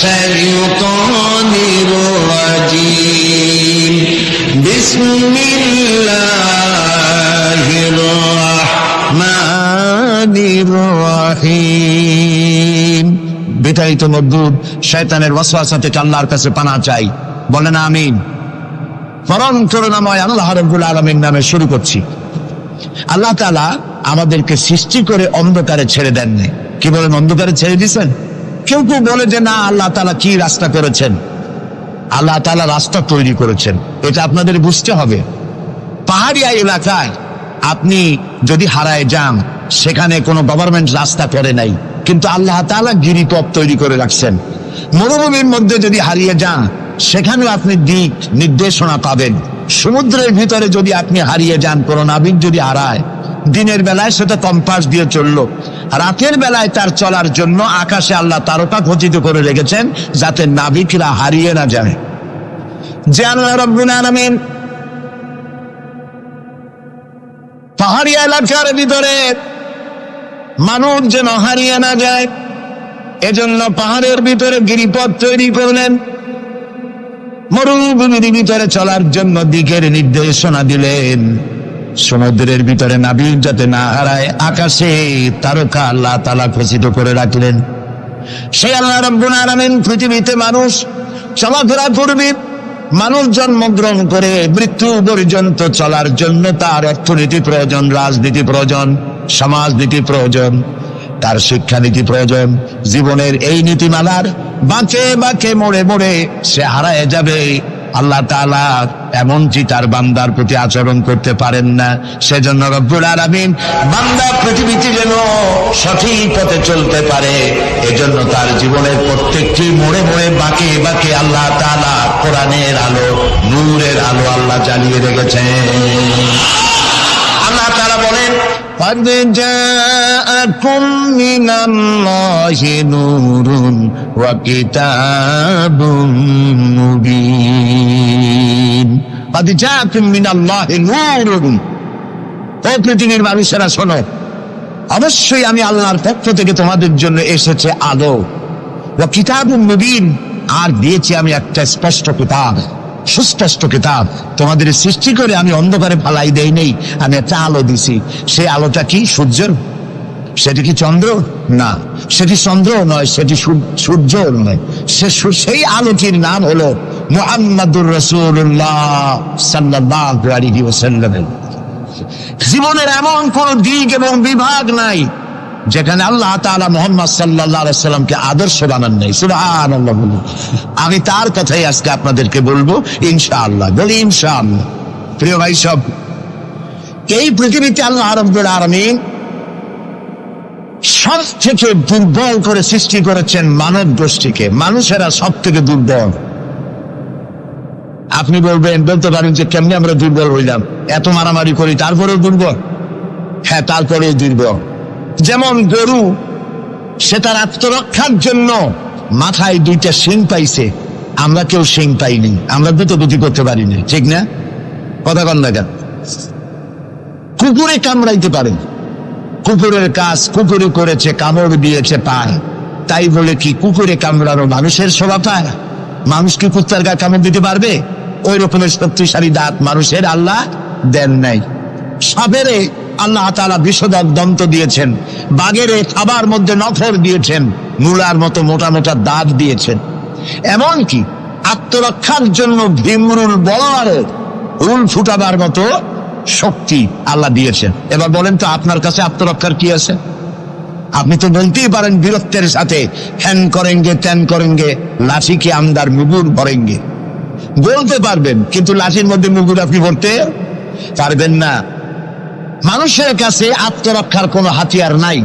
শাইতানির রাজীম, বিসমিল্লাহির রাহমানির রাহিম। বিতাড়িত মজদুর শয়তানের ওয়াসওয়াসা থেকে আল্লাহর কাছে পানা চাই, বলেন আমিন। পরম করুণাময় আল্লাহ রাব্বুল আলামিন নামে শুরু করছি। আল্লাহ তাআলা আমাদেরকে সৃষ্টি করে অন্ধকারে ছেড়ে দেননি। কি বলেন, অন্ধকারে ছেড়ে দিয়েছেন? কেউ কেউ বলে যে না, আল্লাহ তাআলা কি রাস্তা করেছেন? আল্লাহ তাআলা রাস্তা তৈরি করেছেন, এটা আপনাদের বুঝতে হবে। পাহাড়ি এলাকায় আপনি যদি হারায় যান, সেখানে কোনো গভর্নমেন্ট রাস্তা করে নাই, কিন্তু আল্লাহ তাআলা গিরিপথ তৈরি করে রাখছেন। মরুভূমির মধ্যে যদি হারিয়ে যান, সেখানেও আপনি দিক নির্দেশনা পাবেন। সমুদ্রের ভিতরে যদি আপনি হারিয়ে যান, কোনো নাবিক যদি হারায়, দিনের বেলায় সেটা কম্পাস দিয়ে চললো, রাতের বেলায় তার চলার জন্য আকাশে আল্লাহ তারকা খচিত করে রেখেছেন, যাতে নাবিকরা হারিয়ে না যায়। যে আল্লাহ রাব্বুল আলামিন পাহাড়ি এলাকার ভিতরে মানুষ যেন হারিয়ে না যায়, এজন্য পাহাড়ের ভিতরে গিরিপথ তৈরি করলেন। মরুভূমির ভিতরে চলার জন্য দিকের নির্দেশনা দিলেন। সমুদ্রের ভিতরে নাবিক যাতে না হারায়, আকাশে তারকা আল্লাহ তাআলা খচিত করে রাখলেন। সেই আল্লাহ রাব্বুল আলামিন পৃথিবীতে মানুষ চলাফেরা করবে, মানুষ জন্মগ্রহণ করে মৃত্যু পর্যন্ত চলার জন্য তার অর্থনীতি প্রয়োজন, রাজনীতি প্রয়োজন, সমাজনীতি প্রয়োজন, তার শিক্ষানীতি প্রয়োজন। জীবনের এই নীতিমালার বাঁকে বাঁকে মোড়ে মোড়ে সে হারায় যাবে। আল্লাহ তাআলা এমনকি তার বান্দার প্রতি আচরণ করতে পারেন না। সেজন্য রব্বুল আলামিন বান্দা পৃথিবীতে যেন সঠিক পথে চলতে পারে, এজন্য তার জীবনের প্রত্যেকটি মোড়ে মোড়ে বাঁকে বাঁকে আল্লাহ তাআলা কোরআনের আলো, নূরের আলো আল্লাহ জ্বালিয়ে রেখেছেন। আল্লাহ তাআলা বলেন, قد جاءكم من الله نور وكتاب مبين। قد جاءكم من الله نور। ও পৃথিবীর মানুষেরা শোনো, অবশ্যই আমি আল্লাহর পক্ষ থেকে তোমাদের জন্য এসেছে আলো। ওয়া কিতাবুম মুবিন, আর দিয়েছি আমি একটা স্পষ্ট কিতাব, সুস্পষ্ট কিতাব। তোমাদের সৃষ্টি করে আমি অন্ধকারে ফালাই দেই নেই, আমি একটা আলো দিছি। সেই আলোটা কি? সূর্যের সেটি কি চন্দ্র? না, সেটি চন্দ্র নয়, সেটি সূর্য নয়, সেই আলোটির নাম হলো মুহাম্মাদুর রাসূলুল্লাহ সাল্লাল্লাহু আলাইহি ওয়াসাল্লাম। জীবনের এমন কোন দিক এবং বিভাগ নাই যেখানে আল্লাহ তাআলা মুহাম্মদ সাল্লাল্লাহু আলাইহি ওয়াসাল্লামকে আদর্শ বানান নাই। সুবহানাল্লাহ বলুন। আমি তার কথাই আজকে আপনাদেরকে বলবো ইনশাআল্লাহ। বলি ইনশাআল্লাহ। প্রিয় ভাই সব, এই পৃথিবীতে আল্লাহ রাব্বুল আলামিন সব থেকে দুর্বল করে সৃষ্টি করেছেন মানব গোষ্ঠীকে। মানুষেরা সব থেকে দুর্বল। আপনি বলতে পারেন যে কেমনি আমরা দুর্বল হইলাম, এত মারামারি করি তারপরেও দুর্বল? হ্যাঁ, তারপরেও দুর্বল। যেমন গরু, সে তার আত্মরক্ষার জন্য মাথায় 2টা শিং পাইছে, আমরা কেউ শিং পাইনি, আমরা দ্রুতগতি করতে পারিনি, ঠিক না? কথা কন না কেন? কুকুরে কামড়াইতে পারে, কুকুরের কাজ কুকুরে করেছে, কামড় দিয়েছে পায়, তাই বলে কি কুকুরে কামড়ানো মানুষের শোভা পায়? মানুষ কি কুত্তার গায়ে কামড় দিতে পারবে? ওই রকমের শক্তিশালী দাঁত মানুষের আল্লাহ দেন নাই। সাপেরে আল্লাহ তাআলা বিষধর দন্ত দিয়েছেন, বাঘের খাবার মধ্যে নখর দিয়েছেন, মূলার মতো মোটা মোটা দাঁত দিয়েছেন। এমনকি আত্মরক্ষার জন্য ভীমরুল বলারের রুল ফুটাবার মতো শক্তি আল্লাহ দিয়েছেন। এবার বলেন তো আপনার কাছে আত্মরক্ষার কি আছে? আপনি তো বলতেই পারেন বীরত্বের সাথে, হ্যান করেঙ্গে ত্যান করেঙ্গে, লাঠি কে আমদার মুগুর ভরেঙ্গে, বলতে পারবেন, কিন্তু লাঠির মধ্যে মুগুর আপনি ভরতে পারবেন না। মানুষের কাছে আত্মরক্ষার কোনো হাতিয়ার নাই।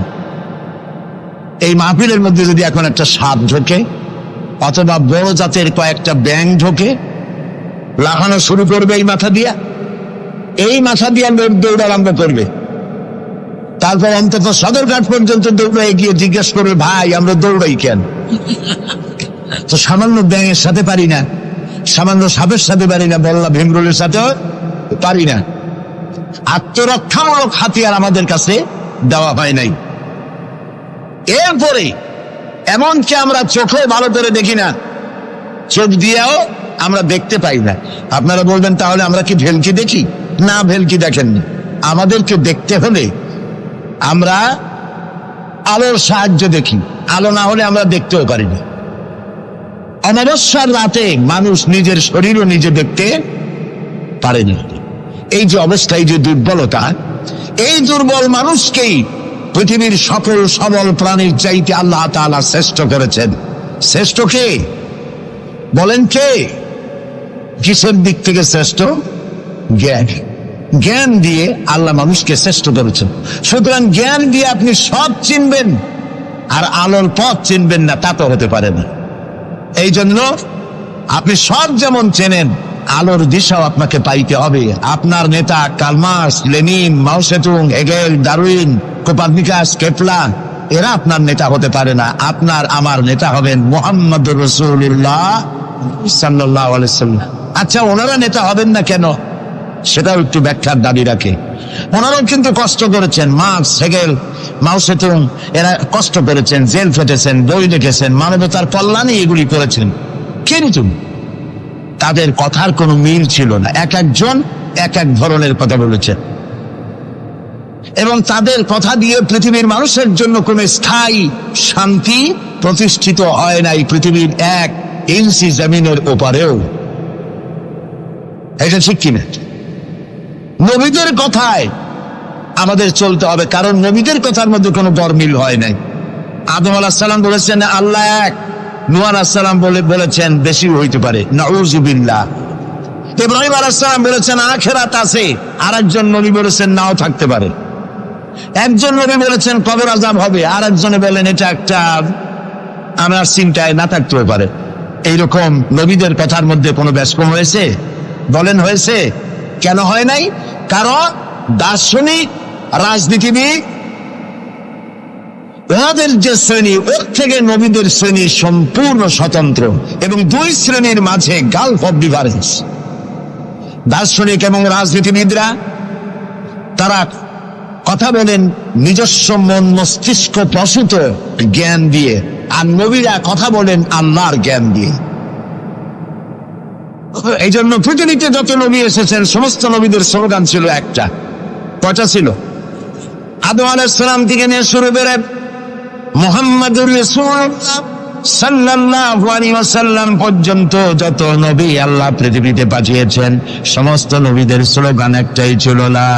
এই মাহফিলের মধ্যে যদি এখন একটা সাপ ঢোকে অথবা বড় জাতের কয়েকটা ব্যাঙ ঢোকে, লাফানো শুরু করবে এই মাথা দিয়া, এই মাথা দিয়ে দৌড় আরম্ভ করবে। তারপর অন্তত সদরঘাট পর্যন্ত দৌড়ে গিয়ে জিজ্ঞেস করবে, ভাই আমরা দৌড়াই কেন? তো সামান্য ব্যাঙের সাথে পারি না, সামান্য সাপের সাথে পারি না, বললা ভীমরুলের সাথেও পারি না। আত্মরক্ষামূলক হাতিয়ার আমাদের কাছে দেওয়া হয় নাই। এরপরে এমনকি আমরা চোখে ভালো করে দেখি না, চোখ দিয়েও আমরা দেখতে পাই না। আপনারা বলবেন তাহলে আমরা কি ভেলকি দেখি? না, ভেলকি দেখেননি। আমাদেরকে দেখতে হলে আমরা আলোর সাহায্য দেখি, আলো না হলে আমরা দেখতেও পারি না। অমাবস্যার রাতে মানুষ নিজের শরীরও নিজে দেখতে পারে না। এই যে অবস্থা, এই যে দুর্বলতা, এই দুর্বল মানুষকেই পৃথিবীর সকল সবল প্রাণীর চাইতে আল্লাহ তাআলা শ্রেষ্ঠ করেছেন। শ্রেষ্ঠ কে বলেন? কে? কিসের দিক থেকে শ্রেষ্ঠ? জ্ঞান। জ্ঞান দিয়ে আল্লাহ মানুষকে শ্রেষ্ঠ করেছেন। সুতরাং জ্ঞান দিয়ে আপনি সব চিনবেন, আর আলোর পথ চিনবেন না, তা তো হতে পারে না। এই জন্য আপনি সব যেমন চেনেন, আলোর দিশাও আপনাকে পাইতে হবে। আপনার নেতা Karl Marx, Lenin, Mao Tse-tung, Hegel, Darwin, Copernicus, Kepler, এরা আপনার নেতা হতে পারে না। আপনার আমার নেতা হবেন মুহাম্মদুর রাসূলুল্লাহ সাল্লাল্লাহু আলাইহি ওয়াসাল্লাম। আচ্ছা, ওনারা নেতা হবেন না কেন? সেটাও একটু ব্যাখ্যার দাবি রাখে। ওনারাও কিন্তু কষ্ট করেছেন। মার্কস, হেগেল, মাও সেতুং, এরা কষ্ট করেছেন, জেল খেটেছেন, বই লিখেছেন, মানবতার কল্যাণে এগুলি করেছেন, কিন্তু তাদের কথার কোনো মিল ছিল না। এক একজন এক এক ধরনের কথা বলেছেন, এবং তাদের কথা দিয়ে পৃথিবীর মানুষের জন্য কোনো স্থায়ী শান্তি প্রতিষ্ঠিত হয় নাই পৃথিবীর 1 ইঞ্চি জমিনের ওপারেও। এটা ঠিক কিনা? নবীদের কথায় আমাদের চলতে হবে, কারণ নবীদের কথার মধ্যে কোনো গরমিল হয় নাই। আদম আলাইহিস সালাম বলেছেন আল্লাহ এক, নূহ আলাইহিস সালাম বলেছেন বেশি হইতে পারে, নাউযুবিল্লাহ। ইব্রাহিম আলাইহিস সালাম বলেছেন আখিরাত আছে, আরেকজন নবী বলেছেন নাও থাকতে পারে। একজন নবী বলেছেন কবর আযাব হবে, আরেকজনে বলেন এটা একটা আমার চিন্তায় না থাকতেও পারে। এইরকম নবীদের কথার মধ্যে কোনো ব্যস্কম হয়েছে? বলেন হয়েছে? কেন হয় নাই? কারণ দার্শনিক, রাজনীতিবিদ, ওদের যে শ্রেণী, ওর থেকে নবীদের শ্রেণী সম্পূর্ণ স্বতন্ত্র, এবং 2 শ্রেণীর মাঝে গালফ অফ ডিফারেন্স। দার্শনিক এবং রাজনীতিবিদরা তারা কথা বলেন নিজস্ব মন মস্তিষ্ক প্রসূত জ্ঞান দিয়ে, আর নবীরা কথা বলেন আল্লাহর জ্ঞান দিয়ে। এই জন্য পৃথিবীতে যত নবী এসেছেন সমস্ত নবীদের স্লোগান ছিল একটা। কয়টা ছিল? আদম আলাইহিস সালাম থেকে নিয়ে শুরু করে মুহাম্মাদুর রাসূলুল্লাহ সাল্লাল্লাহু আলাইহি ওয়াসাল্লাম পর্যন্ত যত নবী আল্লাহ পৃথিবীতে পাঠিয়েছেন, সমস্ত নবীদের স্লোগান একটাই ছিল, লা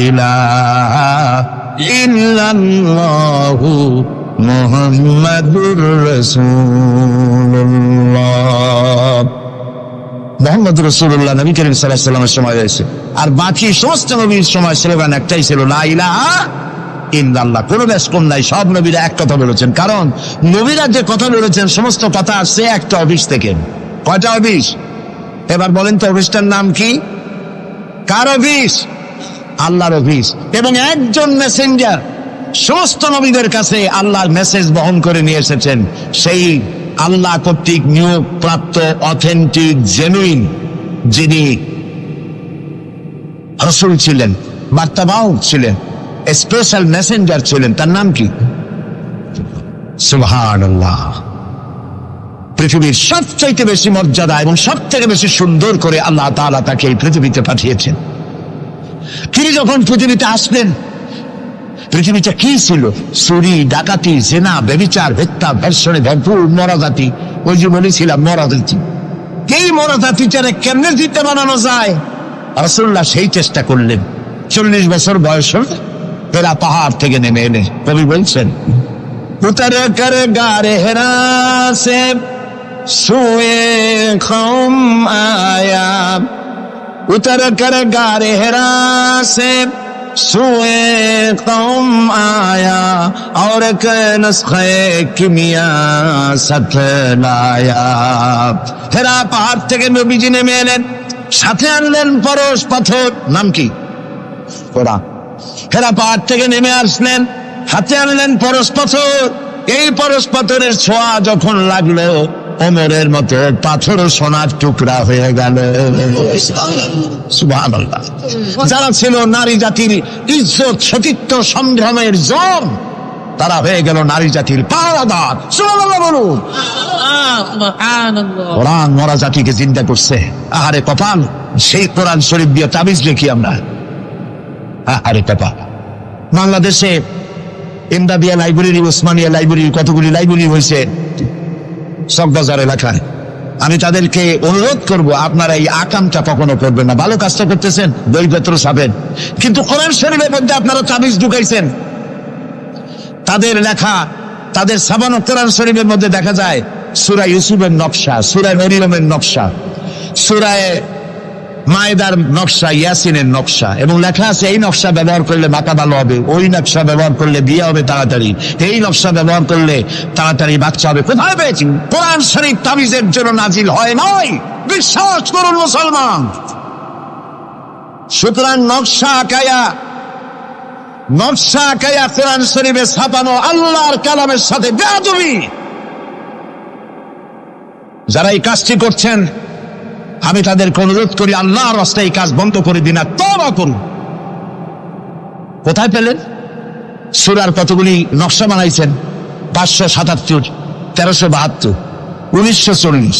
ইলাহা ইল্লাল্লাহু মুহাম্মাদুর রাসূলুল্লাহ। মুহাম্মাদুর রাসূলুল্লাহ নবী করিম সাল্লাল্লাহু আলাইহি ওয়াসাল্লামের সময় হয়েছে, আর বাকি সমস্ত নবীর সময় স্লোগান একটাই ছিল, লা ইলাহা ইল্লাল্লাহ। কোনো বেশ কম নাই, সব নবীরা এক কথা বলেছেন। কারণ নবীরা যে কথা বলেছেন সমস্ত কথা আসছে একটা অফিস থেকে। কয়টা অফিস? এবার বলেন তো অফিসটার নাম কি? কার অফিস? আল্লাহর অফিস। এবং একজন মেসেঞ্জার সমস্ত নবীদের কাছে আল্লাহর মেসেজ বহন করে নিয়ে এসেছেন, সেই আল্লাহ কর্তৃক নিয়োগ প্রাপ্ত অথেন্টিক জেনুইন যিনি রাসূল ছিলেন, বার্তাবাহক ছিলেন, স্পেশাল মেসেঞ্জার ছিলেন, তার নাম কি? সুবহানাল্লাহ। পৃথিবীর সবচাইতে বেশি মর্যাদা এবং সব থেকে বেশি সুন্দর করে আল্লাহ তাআলা তাকে এই পৃথিবীতে পাঠিয়েছেন। তিনি যখন পৃথিবীতে আসলেন, পৃথিবীটা কি ছিল? চুরি, ডাকাতি, জেনা, ব্যভিচার, হত্যা, ধর্ষণে ভরপুর মরাজাতি। ওই যে বলেছিলাম মরাজাতি, এই মরাজাতিটারে কেমনে জিতে বানানো যায়, রাসূলুল্লাহ সেই চেষ্টা করলেন। 40 বছর বয়স হেরা পাহাড় থেকে নেমে এনে কবি বলছেন, উতর কর গারে হেরা সে সুয়ে কওম আয়া, উতর কর গারে হেরা সে সুয়ে কওম আয়া, और एक नुस्खे किमिया साथ लाया। হেরা পাহাড় থেকে নবীজি নেমে এলেন, সাথে আনলেন পরশ পাথর। নাম কি? কোরআন। হেরা পাহাড় থেকে নেমে আসলেন, হাতে আনলেন পরশ পাথর। এই পরশ পাথরের ছোঁয়া যখন লাগলো, ওমরের মতো পাথর সোনার টুকরা হয়ে গেল। সুবহানাল্লাহ। যারা ছিল নারী জাতির ইজ্জত, সতীত্ব, সংগ্রামের জম, তারা হয়ে গেল নারী জাতির পাহারাদার। সুবহানাল্লাহ বলুন। কোরআন মরা জাতিকে জিন্দা করছে। আহারে কপাল, সেই কোরআন শরীফ দিয়ে তাবিজ লিখি আমরা। আরে বাবা, বাংলাদেশে ইমদাদিয়া লাইব্রেরি, ওসমানিয়া লাইব্রেরি, কতগুলি লাইব্রেরি হয়েছে চকবাজার এলাকায়। আমি তাদেরকে অনুরোধ করব, আপনারা এই আকামটা কখনো করবেন না। ভালো কাজটা করতেছেন, বইপত্র ছাপেন, কিন্তু কোরআন শরীফের মধ্যে আপনারা তাবিজ ঢুকাইছেন। তাদের লেখা, তাদের ছাপানো কোরআন শরীফের মধ্যে দেখা যায় সূরা ইউসুফের নকশা, সূরা মরিয়মের নকশা, সূরা মায়েদার নকশা, ইয়াসিনের নকশা, এবং লেখা আছে এই নকশা ব্যবহার করলে মাথা ভালো হবে, ওই নকশা ব্যবহার করলে বিয়ে হবে তাড়াতাড়ি, এই নকশা ব্যবহার করলে তাড়াতাড়ি বাচ্চা হবে। কোথায় পেয়েছি? কোরআন শরীফ তাবিজের জন্য নাজিল হয় নাই, বিশ্বাস করুন মুসলমান। সুতরাং নকশা আঁকায়া কোরআন শরীফে ছাপানো আল্লাহর কালামের সাথে বেয়াদবি। যারা এই কাজটি করছেন, আমি তাদেরকে অনুরোধ করি, আল্লাহর রাস্তায় এই কাজ বন্ধ করে দিন, আর তওবা করুন। কোথায় পেলেন? সূরার কতগুলি নকশা বানাইছেন, 577, 1372, 1940।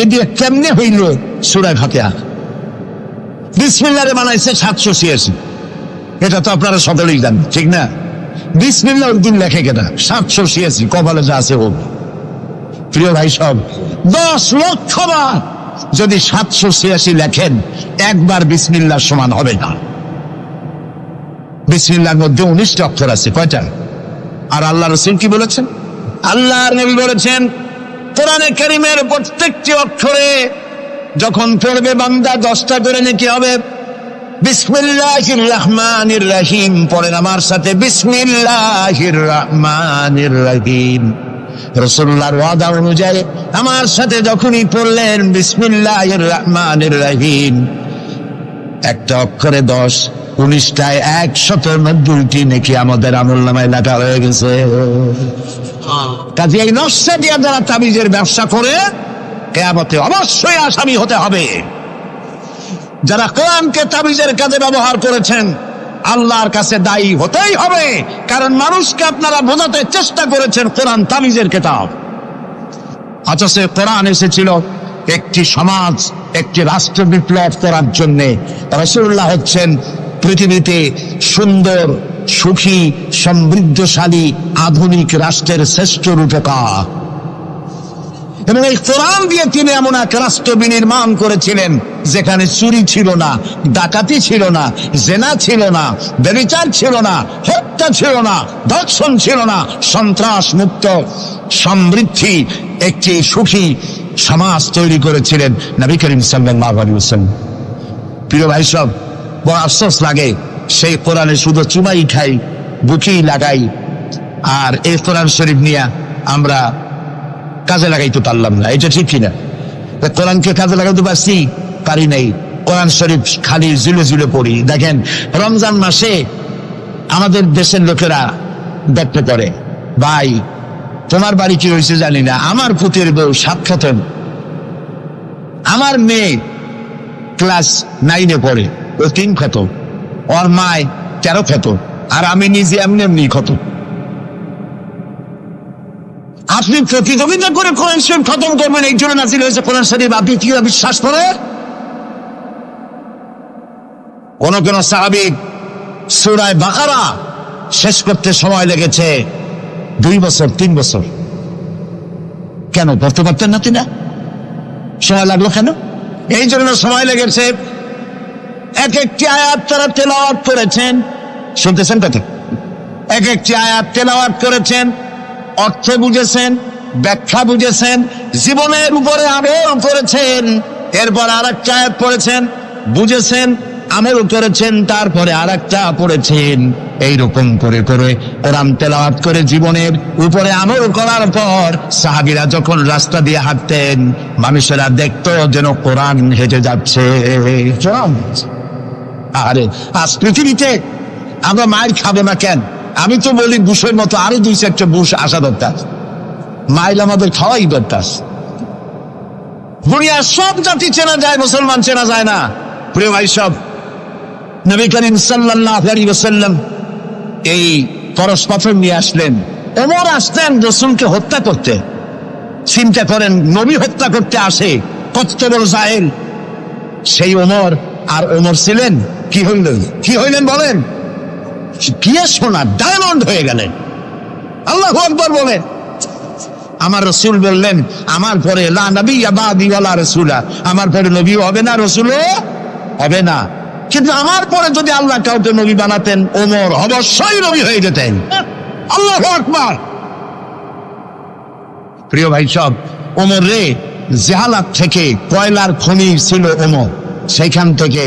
এদিকে কেমনে হইল সূরা ফাতিহা? বিসমিল্লাহরে বানাইছে 786। এটা তো আপনারা সকলেই জানেন, ঠিক না? বিসমিল্লাহ উদ্দিন লেখে কেনা 786, কপালে যা আছে হোক। প্রিয় ভাই সব, 10 লক্ষ বার যদি 786 লেখেন, একবার বিসমিল্লাহর সমান হবে না। বিসমিল্লাহর মধ্যে 19টা অক্ষর আছে। কয়টা? আর আল্লাহ রাসূল কি বলেছেন? আল্লাহর নবী বলেছেন, কোরআনে কারীমের প্রত্যেকটি অক্ষরে যখন পড়বে বান্দা 10টা করে নেকি হবে। বিসমিল্লাহির রহমানির রহিম পড়েন আমার সাথে, বিসমিল্লাহির রহমানির রহিম। রাসূলুল্লাহর ওয়াদা অনুযায়ী আমার সাথে যখনই পড়লেন বিসমিল্লাহির রহমানির রহিম, একটা অক্ষরে 10, 19টায় 190টি নেকি আমাদের আমলনামায় লেখা হয়ে গেছে। কাজে এই নকশা দিয়ে যারা তাবিজের ব্যবসা করে, কিয়ামতে অবশ্যই আসামি হতে হবে। যারা কোরআনকে তাবিজের কাজে ব্যবহার করেছেন, আল্লাহর কাছে দায়ী হতেই হবে। কারণ মানুষকে আপনারা বোঝাতে চেষ্টা করেছেন কোরআন তাবিজের কিতাব, অথচ কোরআন এসেছিল একটি সমাজ, একটি রাষ্ট্র বিপ্লব করার জন্য। রাসূলুল্লাহ হচ্ছেন পৃথিবীতে সুন্দর, সুখী, সমৃদ্ধশালী আধুনিক রাষ্ট্রের শ্রেষ্ঠ রূপকার। এবং এই কোরআন দিয়ে তিনি এমন এক রাষ্ট্র বিনির্মাণ করেছিলেন যেখানে চুরি ছিল না, ডাকাতি ছিল না, জেনা ছিল না, ব্যভিচার ছিল না, হত্যা ছিল না, ধর্ষণ ছিল না, সন্ত্রাস মুক্ত সমৃদ্ধি একটি সুখী সমাজ তৈরি করেছিলেন নবী করিম সাল্লাল্লাহু আলাইহি ওয়াসাল্লাম। প্রিয় ভাই সব, বড় আফসোস লাগে সেই কোরআনে শুধু চুমাই খাই, বুকেই লাগাই, আর এই কোরআন শরীফ নিয়ে আমরা কাজে লাগাইতে পারলাম না। এটা ঠিক কিনা? কোরআনকে কাজে লাগাইতে পারছি? পারি নাই। কোরআন শরীফ খালি ঝুলে ঝুলে পড়ি। দেখেন, রমজান মাসে আমাদের দেশের লোকেরা ব্যক্ত করে, ভাই তোমার বাড়ি কি হয়েছে জানি না, আমার পুতের বউ 7 খতম, আমার মেয়ে ক্লাস 9-এ পড়ে, ও 3 খতম, ওর মায় 13 খতম, আর আমি নিজে এমনি এমনি খতম। আপনি প্রতিযোগিতা করে কোরআন শরীফ খতম করবেন, এই জন্য নাযিল হয়েছে কোরআন শরীফ, আপনি কি বিশ্বাস করেন? কোন কোন সাহাবী সূরা বাকারা শেষ করতে সময় লেগেছে 2 বছর 3 বছর। কেন? পড়তে পারতেন না তিনি? সময় লাগলো কেন? এই জন্য সময় লেগেছে, এক একটি আয়াত তারা তেলাওয়াত করেছেন। শুনতেছেন কথা? এক একটি আয়াত তেলাওয়াত করেছেন, অর্থ বুঝেছেন, ব্যাখ্যা বুঝেছেন, জীবনের উপরে আমল করেছেন, এরপর আরেকটা আয়াত পড়েছেন, বুঝেছেন, আমল করেছেন, তারপরে আরেকটা পড়েছেন। এইরকম করে করে কোরআন তেলাওয়াত করে জীবনের উপরে আমল করার পর সাহাবীরা যখন রাস্তা দিয়ে হাঁটতেন, মানুষেরা দেখতো যেন কোরআন হেঁটে যাচ্ছে। আরে আজ পৃথিবীতে আমরা মায়ের খাবো না কেন? আমি তো বলি বুশের মতো আরো 2-4টা বুশ আসা দরকার, মাইল আমাদের খাওয়াই দরকার। দুনিয়ার সব জাতি চেনা যায়, মুসলমান চেনা যায় না। প্রিয় ভাই সব, নবী করিম সাল্লাল্লাহু আলাইহি ওয়াসাল্লাম এই পরশ পাথর নিয়ে আসলেন। ওমর আসতেন রাসূলকে হত্যা করতে। চিন্তা করেন, নবী হত্যা করতে আসে, কত বড় জাহেল সেই ওমর। আর ওমর ছিলেন কি হইলেন বলেন? কি সোনা ডায়মন্ড হয়ে গেলেন। আল্লাহু আকবার বলেন। আমার রাসূল বললেন, আমার পরে লা নবিয়্যা বাদি ওয়ালা রাসূলা, আমার পরে নবীও হবে না, রাসূলও হবে না। কিন্তু আমার পরে যদি আল্লাহ কাউকে নবী বানাতেন, ওমর অবশ্যই নবী হয়ে যেতেন। আল্লাহু আকবার। প্রিয় ভাই সব, ওমর রে জাহালাত থেকে কয়লার খনি ছিল ওমর, সেখান থেকে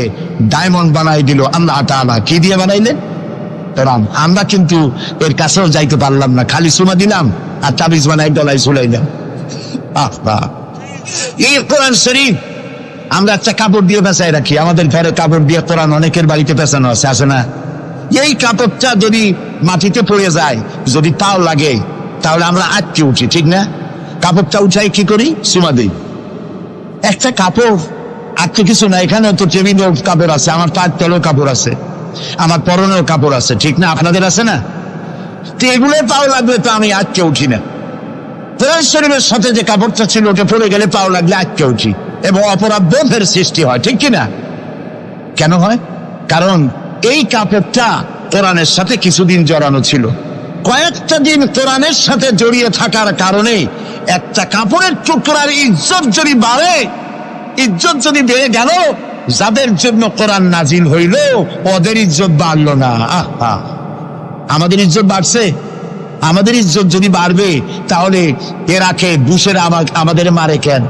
ডায়মন্ড বানাই দিল আল্লাহ তাআলা। কি দিয়ে বানাইলেন? কোরআন। আমরা কিন্তু এর কাছেও যাইতে পারলাম না, খালি চুমা দিলাম আর তাবিজ বানাই গলায় ঝুলাইলাম। এই কোরআন শরীফ আমরা একটা কাপড় দিয়ে পেঁচাই রাখি। আমাদের ঘরে কাপড় দিয়ে কোরআন অনেকের বাড়িতে পেঁচানো আছে, আছে না? এই কাপড়টা যদি মাটিতে পড়ে যায়, যদি পাও লাগে, তাহলে আমরা আটকে উঠি, ঠিক না? কাপড়টা উঠাই কি করি? চুমা দিই। একটা কাপড় আটকে কিছু না, এখানে তো টেবিলেও কাপড় আছে, আমার পায়ের তলেও কাপড় আছে, আমার পরনেও কাপড় আছে, ঠিক না? আপনাদের আছে না? তো এগুলো পাও লাগলে তো আমি আটকে উঠি না। কোরআন শরীফের সাথে যে কাপড়টা ছিল ওটা পড়ে গেলে পাও লাগলে আটকে উঠি এবং অপরাধ বোধের সৃষ্টি হয়, ঠিক কিনা? কেন হয়? কারণ এই কাপড়টা কোরআনের সাথে কিছুদিন জড়ানো ছিল। কয়েকটা দিন কোরআনের সাথে জড়িয়ে থাকার কারণে একটা কাপড়ের টুকরার ইজ্জত যদি বাড়ে, ইজ্জত যদি বেড়ে গেল, যাদের জন্য কোরআন নাজিল হইল ওদের ইজ্জত বাড়লো না। আমাদের ইজ্জত বাড়ছে। আমাদের ইজ্জত যদি বাড়বে, তাহলে ইরাকে বুশেরা আমাদের মারে কেন?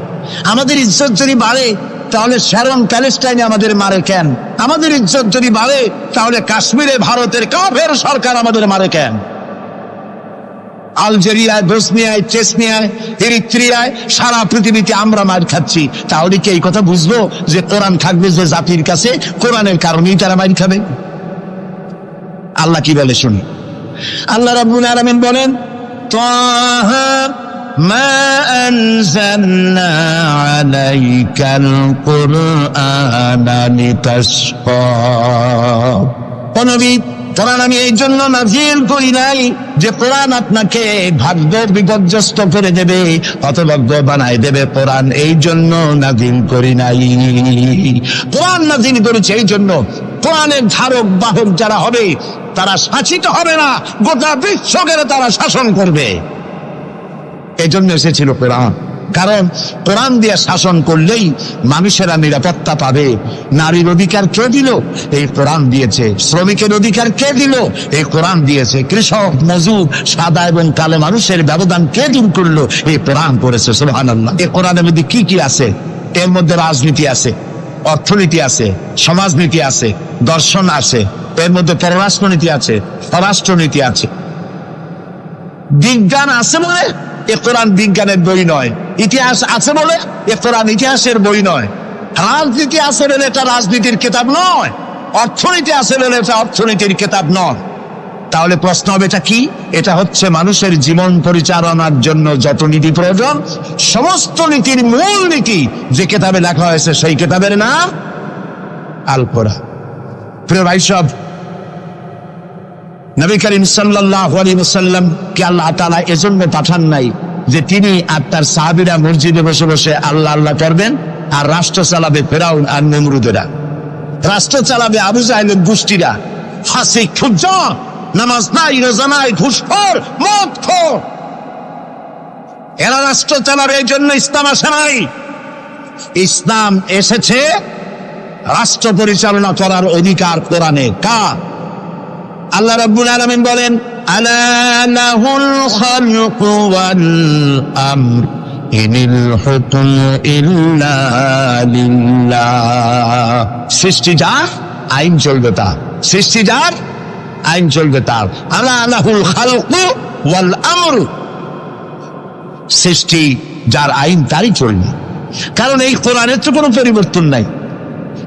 আমাদের ইজ্জত যদি বাড়ে, তাহলে শ্যারন প্যালেস্টাইনে আমাদের মারে কেন? আমাদের ইজ্জত যদি বাড়ে, তাহলে কাশ্মীরে ভারতের কাফের সরকার আমাদের মারে কেন? আলজেরিয়ায়, বসনিয়ায়, চেচনিয়ায়, এরিত্রিয়ায়, সারা পৃথিবীতে আমরা মার খাচ্ছি। তাহলে কি এই কথা বুঝবো যে কোরআন থাকবে যে জাতির কাছে, কোরআনের কারণেই তারা মার খাবে? আল্লাহ কি বলে শুনি। আল্লাহ রাব্বুল আলামিন বলেন, তাহা মা আনজালনা আলাইকাল কুরআনা লিতাশকা। ও নবী, কোরআন আমি এই জন্য নাজিল করি নাই যে কোরআন আপনাকে ভাগ্য বিপর্যস্ত করে দেবে, হতভাগ্য বানাই দেবে। কোরআন এই জন্য নাজিল করি নাই। কোরআন নাজিল করেছে এই জন্য কোরআনের ধারক বাহক যারা হবে তারা শাসিত হবে না, গোটা বিশ্বকে তারা শাসন করবে। এই জন্য এসেছিল কোরআন, কারণ কোরআন দিয়ে শাসন করলেই মানুষেরা নিরাপত্তা পাবে। নারীর অধিকার কে দিল? এই কোরআন দিয়েছে। শ্রমিকের অধিকার কে দিল? এই কোরআন দিয়েছে। কৃষক, মজুর, সাদা এবং কালো মানুষের ব্যবধান কে দূর করলো? এই কোরআন করেছে। সুবহানাল্লাহ। এই কোরআনের মধ্যে কি কি আছে? এর মধ্যে রাজনীতি আছে, অর্থনীতি আছে, সমাজনীতি আছে, দর্শন আছে, এর মধ্যে পররাষ্ট্রনীতি আছে, স্বরাষ্ট্রনীতি আছে। বিজ্ঞান আছে বলে এ কোরআন বিজ্ঞানের বই নয়। ইতিহাস আছে বলে এ কোরআন ইতিহাসের বই নয়। রাজনীতি আছে বলে এটা রাজনীতির কিতাব নয়। অর্থনীতি আছে বলে এটা অর্থনীতির কিতাব নয়। তাহলে প্রশ্ন হবে এটা কি? এটা হচ্ছে মানুষের জীবন পরিচালনার জন্য যত নীতি প্রয়োজন, সমস্ত নীতির মূল নীতি যে কিতাবে লেখা হয়েছে সেই কিতাবের নাম আল কোরআন। প্রিয় ভাই সব, নবী করিম সাল্লাল্লাহু আলাইহি ওয়াসাল্লাম কে আল্লাহ তাআলা এজন্য পাঠান নাই যে তিনি আর তার সাহাবীরা মসজিদে বসে বসে আল্লাহ আল্লাহ করবেন আর রাষ্ট্র চালাবে ফেরাউন আর নমরুদেরা, রাষ্ট্র চালাবে আবু জাহেলের গোষ্ঠীরা, ফাসিক, ফুজ্জার, নামাজ নাই, রোজা নাই, ঘুষখোর, মদখোর, এরা রাষ্ট্র চালাবে। এই জন্য ইসলাম আসে নাই। ইসলাম এসেছে রাষ্ট্র পরিচালনা করার অধিকার কোরআনে কার? আল্লাহ রাব্বুল আলামিন বলেন, আলা লাহুল খালকু ওয়াল আমর ইনিল হুকমু ইল্লা লিল্লাহ। সৃষ্টি যার, আইন চলবে তার। সৃষ্টি যার, আইন চলবে তার। আলা লাহুল খালকু ওয়াল আমর, সৃষ্টি যার, আইন তারই চলবে। কারণ এই কোরআনের তো কোনো পরিবর্তন নাই।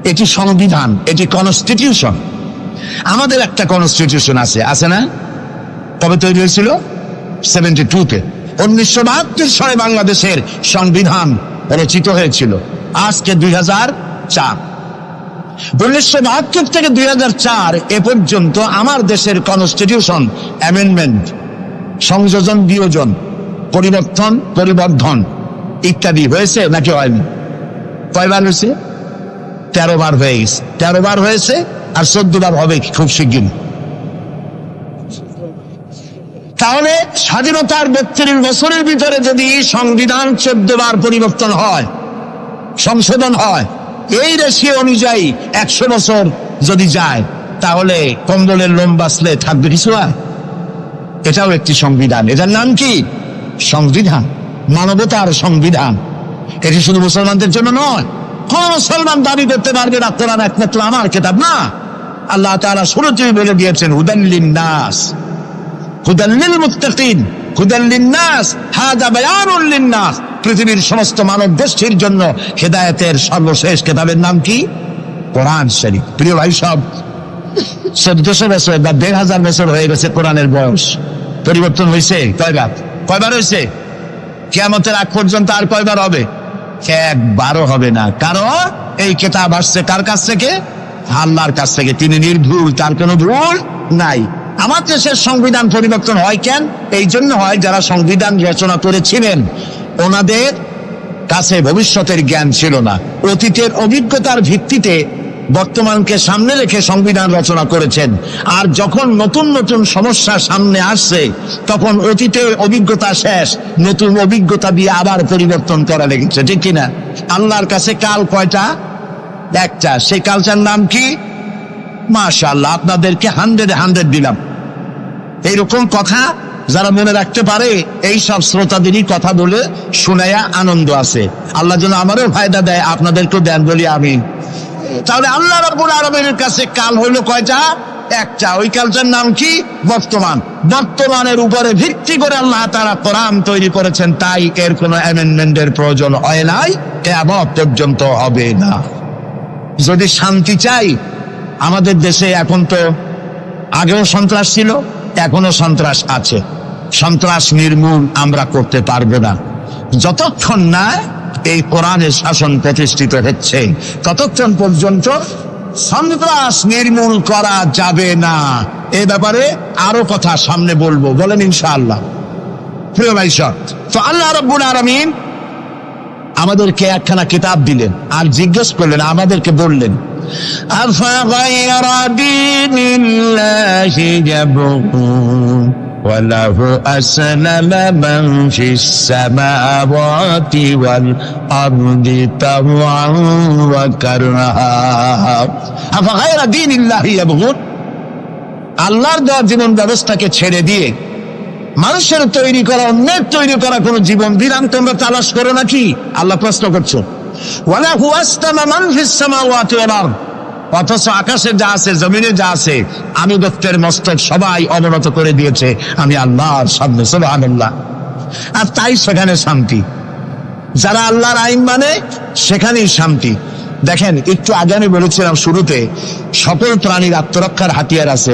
এটি সংবিধান, এটি কনস্টিটিউশন। আমাদের একটা কনস্টিটিউশন আছে, আছে না? কবে তৈরি হয়েছিল? 72-তে। 1972 সালে বাংলাদেশের সংবিধান রচিত হয়েছিল। আজকে 2004। 1972 থেকে 2004 এ পর্যন্ত আমার দেশের কনস্টিটিউশন অ্যামেন্ডমেন্ট, সংযোজন, বিয়োজন, পরিবর্তন, পরিবর্ধন ইত্যাদি হয়েছে নাকি হয়নি? কয়বার হয়েছে? 13 বার হয়ে গেছে। 13 বার হয়েছে আর 14 বার হবে খুব শিগগির। তাহলে স্বাধীনতার 32 বছরের ভিতরে যদি সংবিধান 14 বার পরিবর্তন হয়, সংশোধন হয়, এই রেশিও অনুযায়ী 100 বছর যদি যায়, তাহলে কম্বলের লোম বাঁচলে থাকবে কিছু? এটাও একটি সংবিধান। এটার নাম কি? সংবিধান, মানবতার সংবিধান। এটি শুধু মুসলমানদের জন্য নয়। কোন মুসলমান দাবি করতে পারবে না কোরআন একমাত্র আমার কিতাব? না। আল্লাহ তাআলা শুরুতেই বলে দিয়েছেন, হুদাল লিন-নাস, হুদাল লিল-মুত্তাকিন, হুদাল লিন-নাস, হাযা বায়ানুল লিন-নাস। পৃথিবীর সমস্ত মানব গোষ্ঠীর জন্য হেদায়েতের সর্বশেষ কিতাবের নাম কি? কোরআন শরীফ। প্রিয় ভাই সব, 1400 বছর বা 1500 বছর হয়ে গেছে কোরআনের বয়স। পরিবর্তন হয়েছে কয়বার? কয়বার হয়েছে? কিয়ামতের আগ পর্যন্ত আর কয়বার হবে? একবারও হবে না। কারণ এই কিতাব আসছে কার কাছ থেকে? আল্লাহর কাছ থেকে। তিনি নির্ভুল, তার কোনো ভুল নাই। আমার দেশের সংবিধান পরিবর্তন হয় কেন? এই জন্য হয়, যারা সংবিধান রচনা করেছিলেন ওনাদের কাছে ভবিষ্যতের জ্ঞান ছিল না। অতীতের অভিজ্ঞতার ভিত্তিতে বর্তমানকে সামনে রেখে সংবিধান রচনা করেছেন। আর যখন নতুন নতুন সমস্যা সামনে আসছে, তখন অতীতের অভিজ্ঞতা শেষ, নতুন অভিজ্ঞতা দিয়ে আবার পরিবর্তন করা লেগেছে, ঠিক কিনা? আল্লাহর কাছে কাল কয়টা? একটা। সেই কালটার নাম কি? মাশাআল্লাহ, আপনাদেরকে 100 দিলাম। এইরকম কথা যারা মনে রাখতে পারে, এই সব শ্রোতাদেরই কথা বলে শুনাইয়া আনন্দ আছে। আল্লাহ যেন আমারও ফায়দা দেয়, আপনাদেরকেও দেন বলি আমি। তাহলে আল্লাহ রাব্বুল আলামিনের কাছে কাল হইল কয়টা? একটা। ওই কালটার নাম কি? বর্তমান। বর্তমানের উপরে ভিত্তি করে আল্লাহ তাআলা কোরআন তৈরি করেছেন, তাই এর কোনো অ্যামেন্ডমেন্টের প্রয়োজন হয় নাই, কিয়ামত পর্যন্ত হবে না। যদি শান্তি চাই, আমাদের দেশে এখন তো আগেও সন্ত্রাস ছিল, এখনো সন্ত্রাস আছে। সন্ত্রাস নির্মূল আমরা করতে পারবো না যতক্ষণ না এই কোরআনের শাসন প্রতিষ্ঠিত হচ্ছে, ততক্ষণ পর্যন্ত সন্ত্রাস নির্মূল করা যাবে না। এ ব্যাপারে আরো কথা সামনে বলবো, বলেন ইনশাআল্লাহ। প্রিয় ভাই সব, তো আল্লাহ রাব্বুল আলামিন আমাদেরকে একখানা কিতাব দিলেন আর জিজ্ঞেস করলেন, আমাদেরকে বললেন আফাগায়রা দীনিল্লাহি ইয়াবগুন ওয়া লাহু আসলামা মান ফিস সামাওয়াতি ওয়াল আরদি তাওআন ওয়া কারহা। আফাগায়রা দীনিল্লাহি ইয়াবগুন, আল্লাহর দেওয়া জীবন ব্যবস্থাকে ছেড়ে দিয়ে মানুষের তৈরি করা, অন্যের তৈরি করা কোন জীবন বিধান তোমরা তালাশ করো নাকি? আল্লাহ প্রশ্ন করছো। ওয়ালাহু আসলামা মান ফিস সামাওয়াতি ওয়াল আরদ, অথচ আকাশে যা আছে, জমিনে যা আছে, আনুগত্যের মস্তক সবাই অবনত করে দিয়েছে আমি আল্লাহর সামনে। সুবহানাল্লাহ। আর তাই সেখানে শান্তি, যারা আল্লাহর আইন মানে সেখানেই শান্তি। দেখেন, একটু আগে আমি বলেছিলাম শুরুতে, সকল প্রাণীর আত্মরক্ষার হাতিয়ার আছে।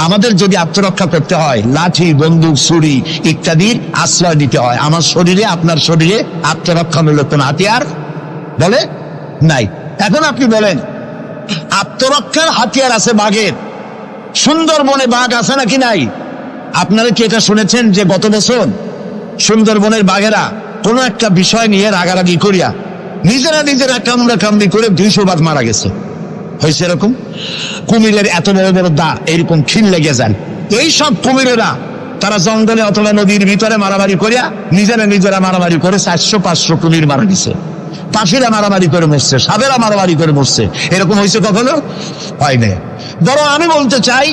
আমাদের যদি আত্মরক্ষা করতে হয়, লাঠি, বন্দুক, ছুরি ইত্যাদির আশ্রয় দিতে হয়। আমার শরীরে, আপনার শরীরে আত্মরক্ষামূলক কোন হাতিয়ার বলে নাই। এখন আপনি বলেন, আত্মরক্ষার হাতিয়ার আছে বাঘের। সুন্দরবনে বাঘ আছে নাকি নাই? আপনারা কি এটা শুনেছেন যে গত বছর সুন্দরবনের বাঘেরা কোনো একটা বিষয় নিয়ে রাগারাগি করিয়া নিজেরা কামড়াকামড়ি করে 200 বাঘ মারা গেছে? হয়েছে এরকম? কুমিরের এত বড় বড় দা এরকম খিল লেগে যান। এই সব কুমিরেরা তারা জঙ্গলে অথবা নদীর ভিতরে মারামারি করিয়া নিজেরা মারামারি করে 400-500 কুমির মারা গেছে। পাখিরা মারামারি করে মরছে, সাপেরা মারামারি করে মরছে। এরকম হয়েছে কখনো? হয় না। বরং আমি বলতে চাই,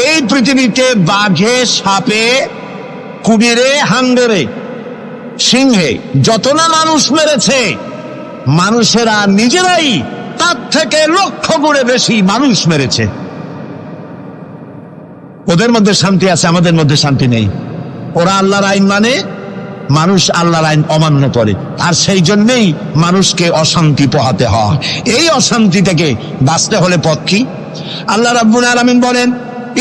এই পৃথিবীতে বাঘে, সাপে, কুমিরে, হাঙ্গরে, সিংহে যত না মানুষ মেরেছে, মানুষেরা নিজেরাই তার থেকে 1,00,000 গুণে বেশি মানুষ মেরেছে। ওদের মধ্যে শান্তি আছে, আমাদের মধ্যে শান্তি নেই। ওরা আল্লাহর আইন মানে, মানুষ আল্লাহর আইন অমান্য করে, আর সেই জন্যই মানুষকে অশান্তি পোহাতে হয়। এই অশান্তি থেকে বাঁচতে হলে পথ কি? আল্লাহ রাব্বুল আলামিন বলেন,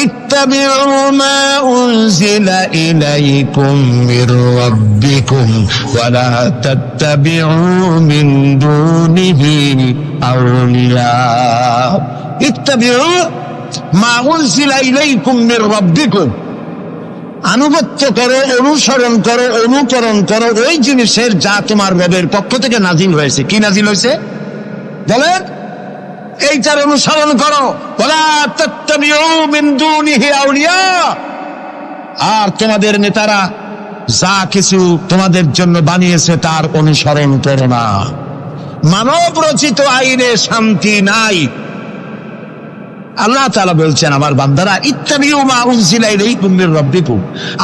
ইত্তাবিউ মা উনজিলা ইলাইকুম মির রাব্বিকুম ওয়া লা তাত্তাবিউ মিন দুনিহি আউলিয়া। ইত্তাবিউ মা উনজিলা ইলাইকুম মির রাব্বিকুম, আনুগত্য করো, অনুসরণ করো, অনুকরণ করো ওই জিনিসের যা তোমার রবের পক্ষ থেকে নাজিল হয়েছে। কি নাজিল হয়েছে বলেন? এইটার অনুসরণ করো। ওয়ালা তাত্তাবিউ মিন দুনিহি আউলিয়া। আর তোমাদের নেতারা যা কিছু তোমাদের জন্য বানিয়েছে তার অনুসরণ করো না। মানব রচিত আইনে শান্তি নাই। আল্লাহ তাআলা বলছেন, আমার বান্দারা, ইত্তাবিউ মা উনজিলা ইলাইকুম মির রাব্বিকুম,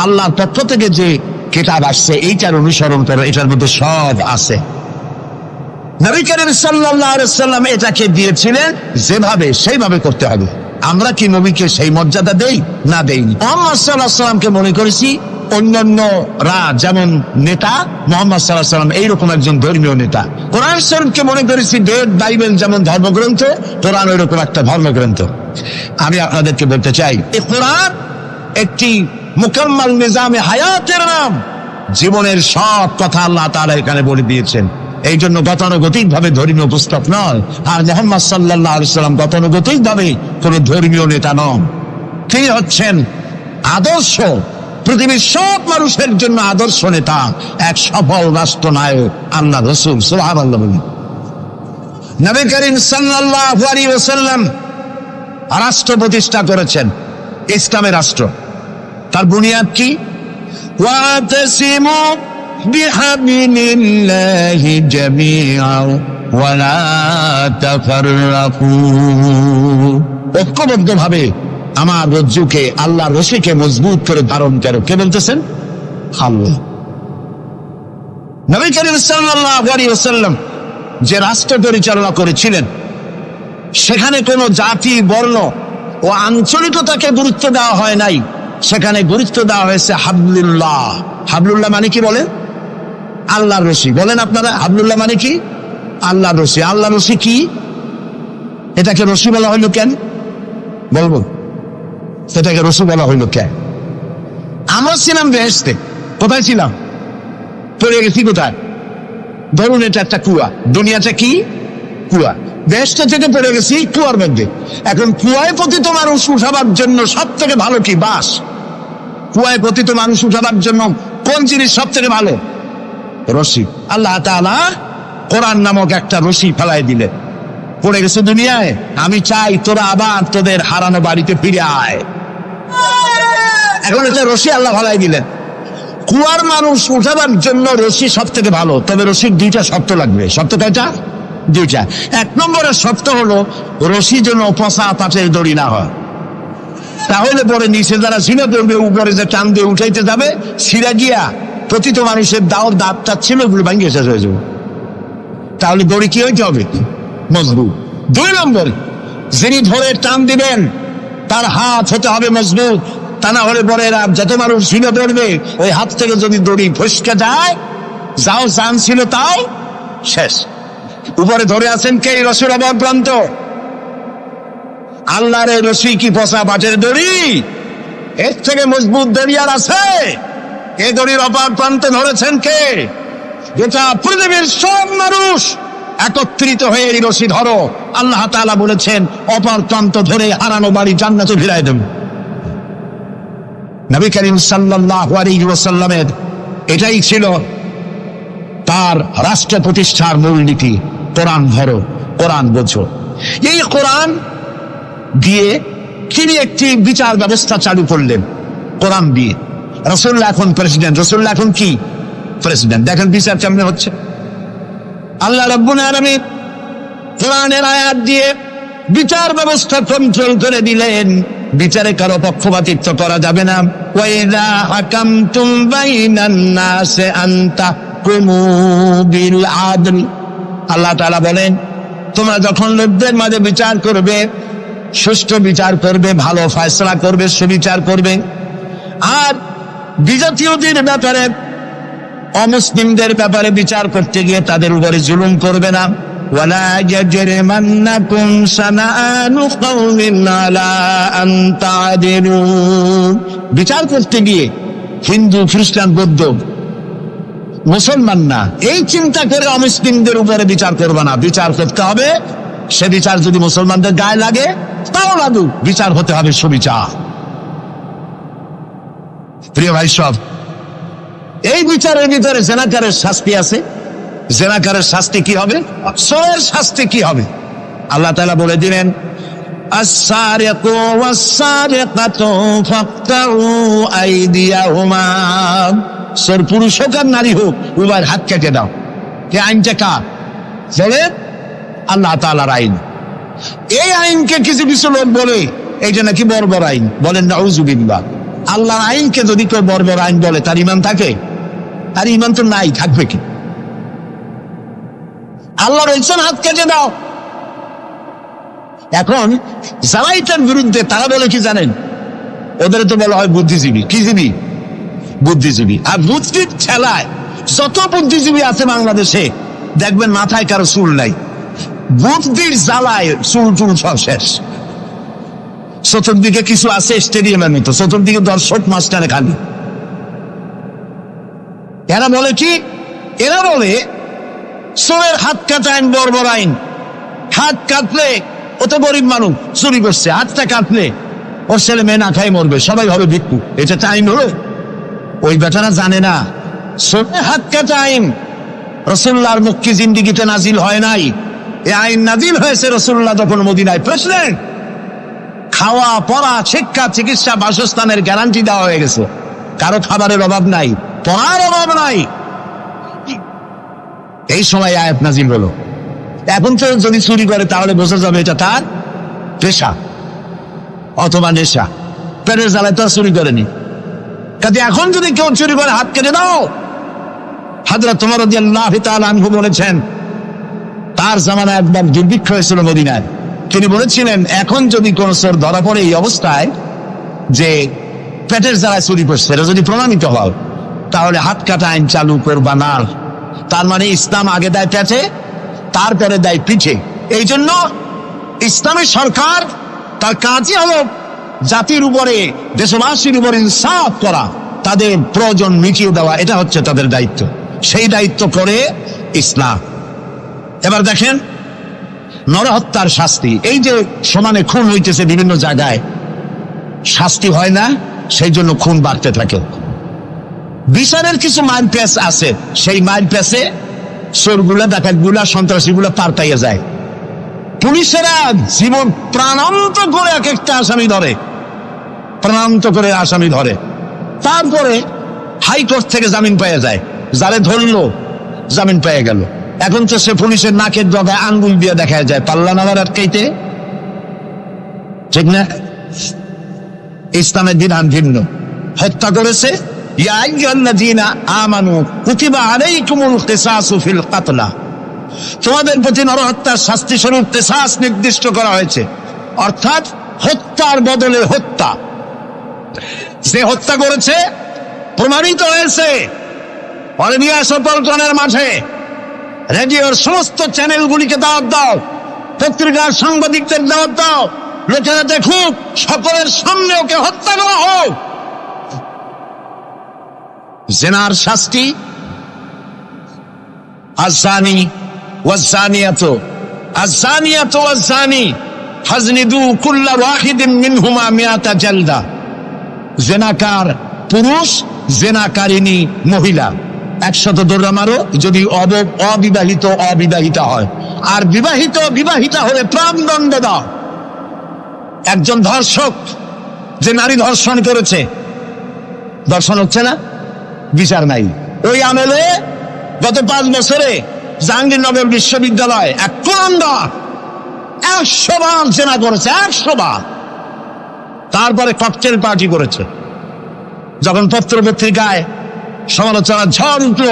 আল্লাহর পক্ষ থেকে যে কিতাব আসছে এইটার অনুসরণ করো, এটার মধ্যে সব আছে। নবী করিম সাল্লাল্লাহু আলাইহি ওয়াসাল্লাম এটাকে দিয়েছিলেন যেভাবে, সেইভাবে করতে হবে। আমরা কি নবীকে সেই মর্যাদা দেই? না, দেইনি। মুহাম্মদ সাল্লাল্লাহু আলাইহি ওয়াসাল্লামকে মনে করেছি অন্যান্যরা যেমন নেতা, মুহাম্মদ সাল্লাল্লাহু আলাইহি ওয়াসাল্লাম এইরকম একজন ধর্মীয় নেতা। কোরআন শরীফকে মনে করেছি বাইবেল যেমন ধর্মগ্রন্থ, কোরআন ওইরকম একটা ধর্মগ্রন্থ। আমি আপনাদেরকে বলতে চাই, এই কোরআন একটি মুকাম্মাল নিজামে হায়াতের নাম। জীবনের সব কথা আল্লাহ তাআলা এখানে বলে দিয়েছেন। এই জন্য গতানুগতিক ভাবে ধর্মীয় পুস্তক নয়। আর মুহাম্মদ সাল্লাল্লাহু আলাইহি ওয়াসাল্লাম গতানুগতিক ভাবে কোন ধর্মীয় নেতা নন। তিনি হচ্ছেন আদর্শ, পৃথিবীর সব মানুষের জন্য আদর্শ নেতা, এক সফল রাষ্ট্রনায়ক, আল্লাহ রাসূল। সুবহানাল্লাহ। নবী করিম সাল্লাল্লাহু আলাইহি ওয়াসাল্লাম রাষ্ট্র প্রতিষ্ঠা করেছেন, ইসলামের রাষ্ট্র। তার বুনিয়াদ কি? ওয়াতাসিমু বিহাবিলিল্লাহি জামিআন ওয়া লা তাফাররাকু। ঐক্যবদ্ধভাবে আমার রজ্জুকে, আল্লাহর রশিকে মজবুত করে ধারণ করো। কে বলতেছেন? আল্লাহ। নবী করিম সাল্লাল্লাহু আলাইহি ওয়াসাল্লাম যে রাষ্ট্র পরিচালনা করেছিলেন, সেখানে কোনো জাতি, বর্ণ ও আঞ্চলিকতাকে গুরুত্ব দেওয়া হয় নাই। সেখানে গুরুত্ব দেওয়া হয়েছে হাবলুল্লাহ। হাবলুল্লাহ মানে কি বলেন? আল্লাহর রশি। বলেন আপনারা, হাবলুল্লাহ মানে কি? আল্লাহর রশি। আল্লাহর রশি কি? এটাকে রশি বলা হইল কেন বলবো? সেটাকে রশি বলা হইল কেন? আমরা ছিলাম বেহেশতে। কোথায় ছিলাম? পড়ে গেছি কোথায়? ধরুন এটা একটা কুয়া, দুনিয়াটা কি? কুয়া। বেহেশতে থেকে পড়ে গেছি কুয়ার মধ্যে। এখন কুয়ায় পতিত মানুষ উঠাবার জন্য সব থেকে ভালো কি? বাঁশ। কুয়ায় পতিত মানুষ উঠাবার জন্য কোন জিনিস সব থেকে ভালো? রশি। আল্লাহ তাআলা কোরআন নামক একটা রশি ফেলাই দিলেন। পড়ে গেছে দুনিয়ায়, আমি চাই তোরা আবার তোদের হারানো বাড়িতে ফিরে আয়। এখন এটা রশি আল্লাহ ভালাই দিলেন। কুয়ার মানুষ উঠাবার জন্য রশি সব থেকে ভালো, তবে রশির দুইটা শর্ত লাগবে। শর্ত কয়টা? দুইটা। এক নম্বরের শর্ত হলো রশি যেন পচা পাটের দড়ি না হয়, তাহলে পরে নিচে যারা ছিঁড়ে পড়বে উপরে যে টান দিয়ে উঠাইতে যাবে, ছিঁড়া গিয়া প্রতিত মানুষের দাঁতটা ছিল ওগুলো ভাঙিয়ে শেষ হয়ে যাবে। তাহলে দড়ি কি হইতে হবে? মজবুত। দুই নম্বর, যিনি ধরে টান দিবেন তার হাত হতে হবে মজবুত, তা না হলে পরে যত মানুষ ছিঁড়ে পড়বে ওই হাত থেকে যদি দড়ি ফসকে যায়, যাও চান ছিল তাও শেষ। উপরে ধরে আছেন কে? রশির অভাব প্রান্ত। আল্লাহর রশি কি পচা পাটের দড়ি? এর থেকে মজবুত দড়ি আর আছে? এই দড়ির অপার প্রান্তে ধরেছেন কে? যেটা পৃথিবীর সব মানুষ একত্রিত হয়ে এই রশি ধরো। আল্লাহ তাআলা বলেছেন অপার প্রান্ত ধরে হারানো বাড়ি জান্নাতে ফিরাই দেবেন। নবী করিম সাল্লাল্লাহু আলাইহি ওয়াসাল্লামের এটাই ছিল তার রাষ্ট্র প্রতিষ্ঠার মূলনীতি। কোরআন ধরো, কোরআন বোঝো। এই কোরআন দিয়ে তিনি একটি বিচার ব্যবস্থা চালু করলেন কোরআন দিয়ে। রাসূলুল্লাহ এখন প্রেসিডেন্ট, রাসূলুল্লাহ এখন কি? প্রেসিডেন্ট। দেখেন বিচার কেমনে হচ্ছে। আল্লাহ রাব্বুল আলামিন কোরআনের আয়াত দিয়ে বিচার ব্যবস্থা কন্ট্রোল করে দিলেন। বিচারে কারো পক্ষপাতিত্ব করা যাবে না। ওয়াইযা হাকামতুম বাইনান নাসি আন তাহকুমু বিল আদল। আল্লাহ তাআলা বলেন তোমরা যখন লোকদের মাঝে বিচার করবে, সুষ্ঠু বিচার করবে, ভালো ফয়সালা করবে, সুবিচার করবে। আর বিজাতীয়দের ব্যাপারে, অমুসলিমদের ব্যাপারে বিচার করতে গিয়ে তাদের উপরে জুলুম করবে না। ওয়ালা ইয়াজরিমান্নাকুম শানাআনু কওমিন আলা আন তা'দিলু। বিচার করতে গিয়ে হিন্দু, খ্রিস্টান, বৌদ্ধ, মুসলমান না, এই চিন্তা করে অমুসলিমদের উপরে বিচার করবে না। বিচার করতে হবে, সে বিচার যদি মুসলমানদের গায়ে লাগে তাও লাগুক, বিচার হতে হবে সুবিচার। প্রিয় ভাই সব, এই বিচারের ভিতরে জেনাকারের শাস্তি আছে। জেনাকারের শাস্তি কি হবে? চোরের শাস্তি কি হবে? আল্লাহ তাআলা বলে দিলেন আস-সারিকু ওয়াস-সারিকাতু ফাকতাউ আইদিয়াহুমা। চোর পুরুষ হোক আর নারী হোক, উভয়ের হাত কেটে দাও। এই আইনটা কার? আল্লাহ তাআলার আইন। এই আইনকে কিছু কিছু লোক বলে এইটা নাকি বর্বর আইন, বলেন নাউযুবিল্লাহ। আল্লাহর আইনকে যদি কেউ বর্বর আইন বলে তার ঈমান থাকে? তার ঈমান তো নাই, থাকবে কি? আল্লাহ বলছেন হাত কেটে দাও। এখন যারা এটার বিরুদ্ধে তারা বলে কি জানেন? ওদের তো বলা হয় বুদ্ধিজীবী। কি জীবী? বুদ্ধিজীবী। আর বুদ্ধির ঠেলায় যত বুদ্ধিজীবী আছে বাংলাদেশে দেখবেন মাথায় কারো চুল নাই। বুদ্ধির জ্বালায় চুল টুল সব শেষ। চতুর্দিকে কিছু আছে স্টেডিয়ামের মতো, চতুর্দিকে দর্শক মাস্টারে খালি। এরা বলে কি? এরা বলে চোরের হাত কাটা আইন বর্বর আইন। হাত কাটলে ও তো গরিব মানুষ, চুরি করছে, হাতটা কাটলে ওর ছেলে মেয়ে না খাই মরবে, সবাই হবে ভিক্ষু। এটা আইন হলো? ওই বেটারা জানে না চোরের হাত কাটা আইন রাসূলুল্লাহর মক্কি জিন্দেগিতে নাজিল হয় নাই। এই আইন নাজিল হয়েছে রাসূলুল্লাহ যখন মদিনায় প্রেসিডেন্ট। খাওয়া, পড়া, শিক্ষা, চিকিৎসা, বাসস্থানের গ্যারান্টি দেওয়া হয়ে গেছে। কারো খাবারের অভাব নাই, পড়ার অভাব নাই। এই সময় আয়াত নাজিল হলো। এখন তো যদি চুরি করে তাহলে বোঝা যাবে এটা তার পেশা অথবা নেশা। পেটের জ্বালায় তো চুরি করেনি। কাজে এখন যদি কেউ চুরি করে হাত কেটে দাও। হযরত ওমর রাদিয়াল্লাহু তাআলা আনহু বলেছেন তার জামানায় একবার দুর্ভিক্ষ হয়েছিল মদিনায়। তিনি বলেছিলেন এখন যদি কোন চোর ধরা পড়ে এই অবস্থায় যে পেটের জ্বালায় চুরি করছে, এটা যদি প্রমাণিত হয় তাহলে হাত কাটা আইন চালু করবা না। তার মানে ইসলাম আগে দেয় পেটে, তারপরে দেয় পিঠে। এই জন্য ইসলামী সরকার তার কাজই হলো জাতির উপরে, দেশবাসীর উপরে ইনসাফ করা, তাদের প্রয়োজন মিটিয়ে দেওয়া। এটা হচ্ছে তাদের দায়িত্ব। সেই দায়িত্ব করে ইসলাম। এবার দেখেন নরহত্যার শাস্তি। এই যে সমানে খুন হইতেছে বিভিন্ন জায়গায়, শাস্তি হয় না, সেই জন্য খুন বাড়তে থাকে। বিচারের কিছু মাইল পেস আছে, সেই মাইল পেসে চোরগুলা, ডাকাতগুলা, সন্ত্রাসীগুলা পার পাইয়া যায়। পুলিশেরা জীবন প্রাণান্ত করে এক একটা আসামি ধরে, প্রাণান্ত করে আসামি ধরে, তারপরে হাইকোর্ট থেকে জামিন পেয়ে যায়। যারে ধরলো জামিন পেয়ে গেল। এখন তো সে পুলিশের নাকের ডগায় আঙ্গুল দিয়ে দেখা যায়, পাল্লা নাগার আটকাইতে, ঠিক না? ইসলামের বিধান ভিন্ন। হত্যা করেছে, ইয়া আইয়ুহাল্লাযীনা আমানু কুতিবা আলাইকুমুল কিসাসু ফিল কাতলা, তোমাদের প্রতি নরহত্যার শাস্তি স্বরূপ কিসাস নির্দিষ্ট করা হয়েছে, অর্থাৎ হত্যার বদলে হত্যা। যে হত্যা করেছে প্রমাণিত হয়েছে, পরে নিয়ে আসো পল্টনের মাঠে, রেডিওর সমস্ত চ্যানেলগুলিকে দাওয়াত দাও, পত্রিকার সাংবাদিকদের দাওয়াত দাও, লোকেরা দেখুক, সকলের সামনে ওকে হত্যা করা হোক। জিনার শাস্তি আযানি ওয়াযানিয়াতু আযানিয়াতু ওয়াযানি ফাজনিদু কুল্লা ওয়াহিদিন মিনহুমা মিআতা জালদা। জিনাকার পুরুষ, জিনাকারিনী মহিলা 100 দৌড়া মারো, যদি অবিবাহিতা হয়, আর বিবাহিতা হলে প্রাণদণ্ড দাও। একজন ধর্ষক যে নারী ধর্ষণ করেছে, ধর্ষণ হচ্ছে না, বিচার নাই। ওই আমলে গত 5 বছরে জাহাঙ্গীরনগর বিশ্ববিদ্যালয় এক কুলাঙ্গার 100 বার জেনা করেছে, 100 বার। তারপরে ককটেল পার্টি করেছে। যখন পত্র পত্রিকায় সমালোচনার ঝড় উঠল,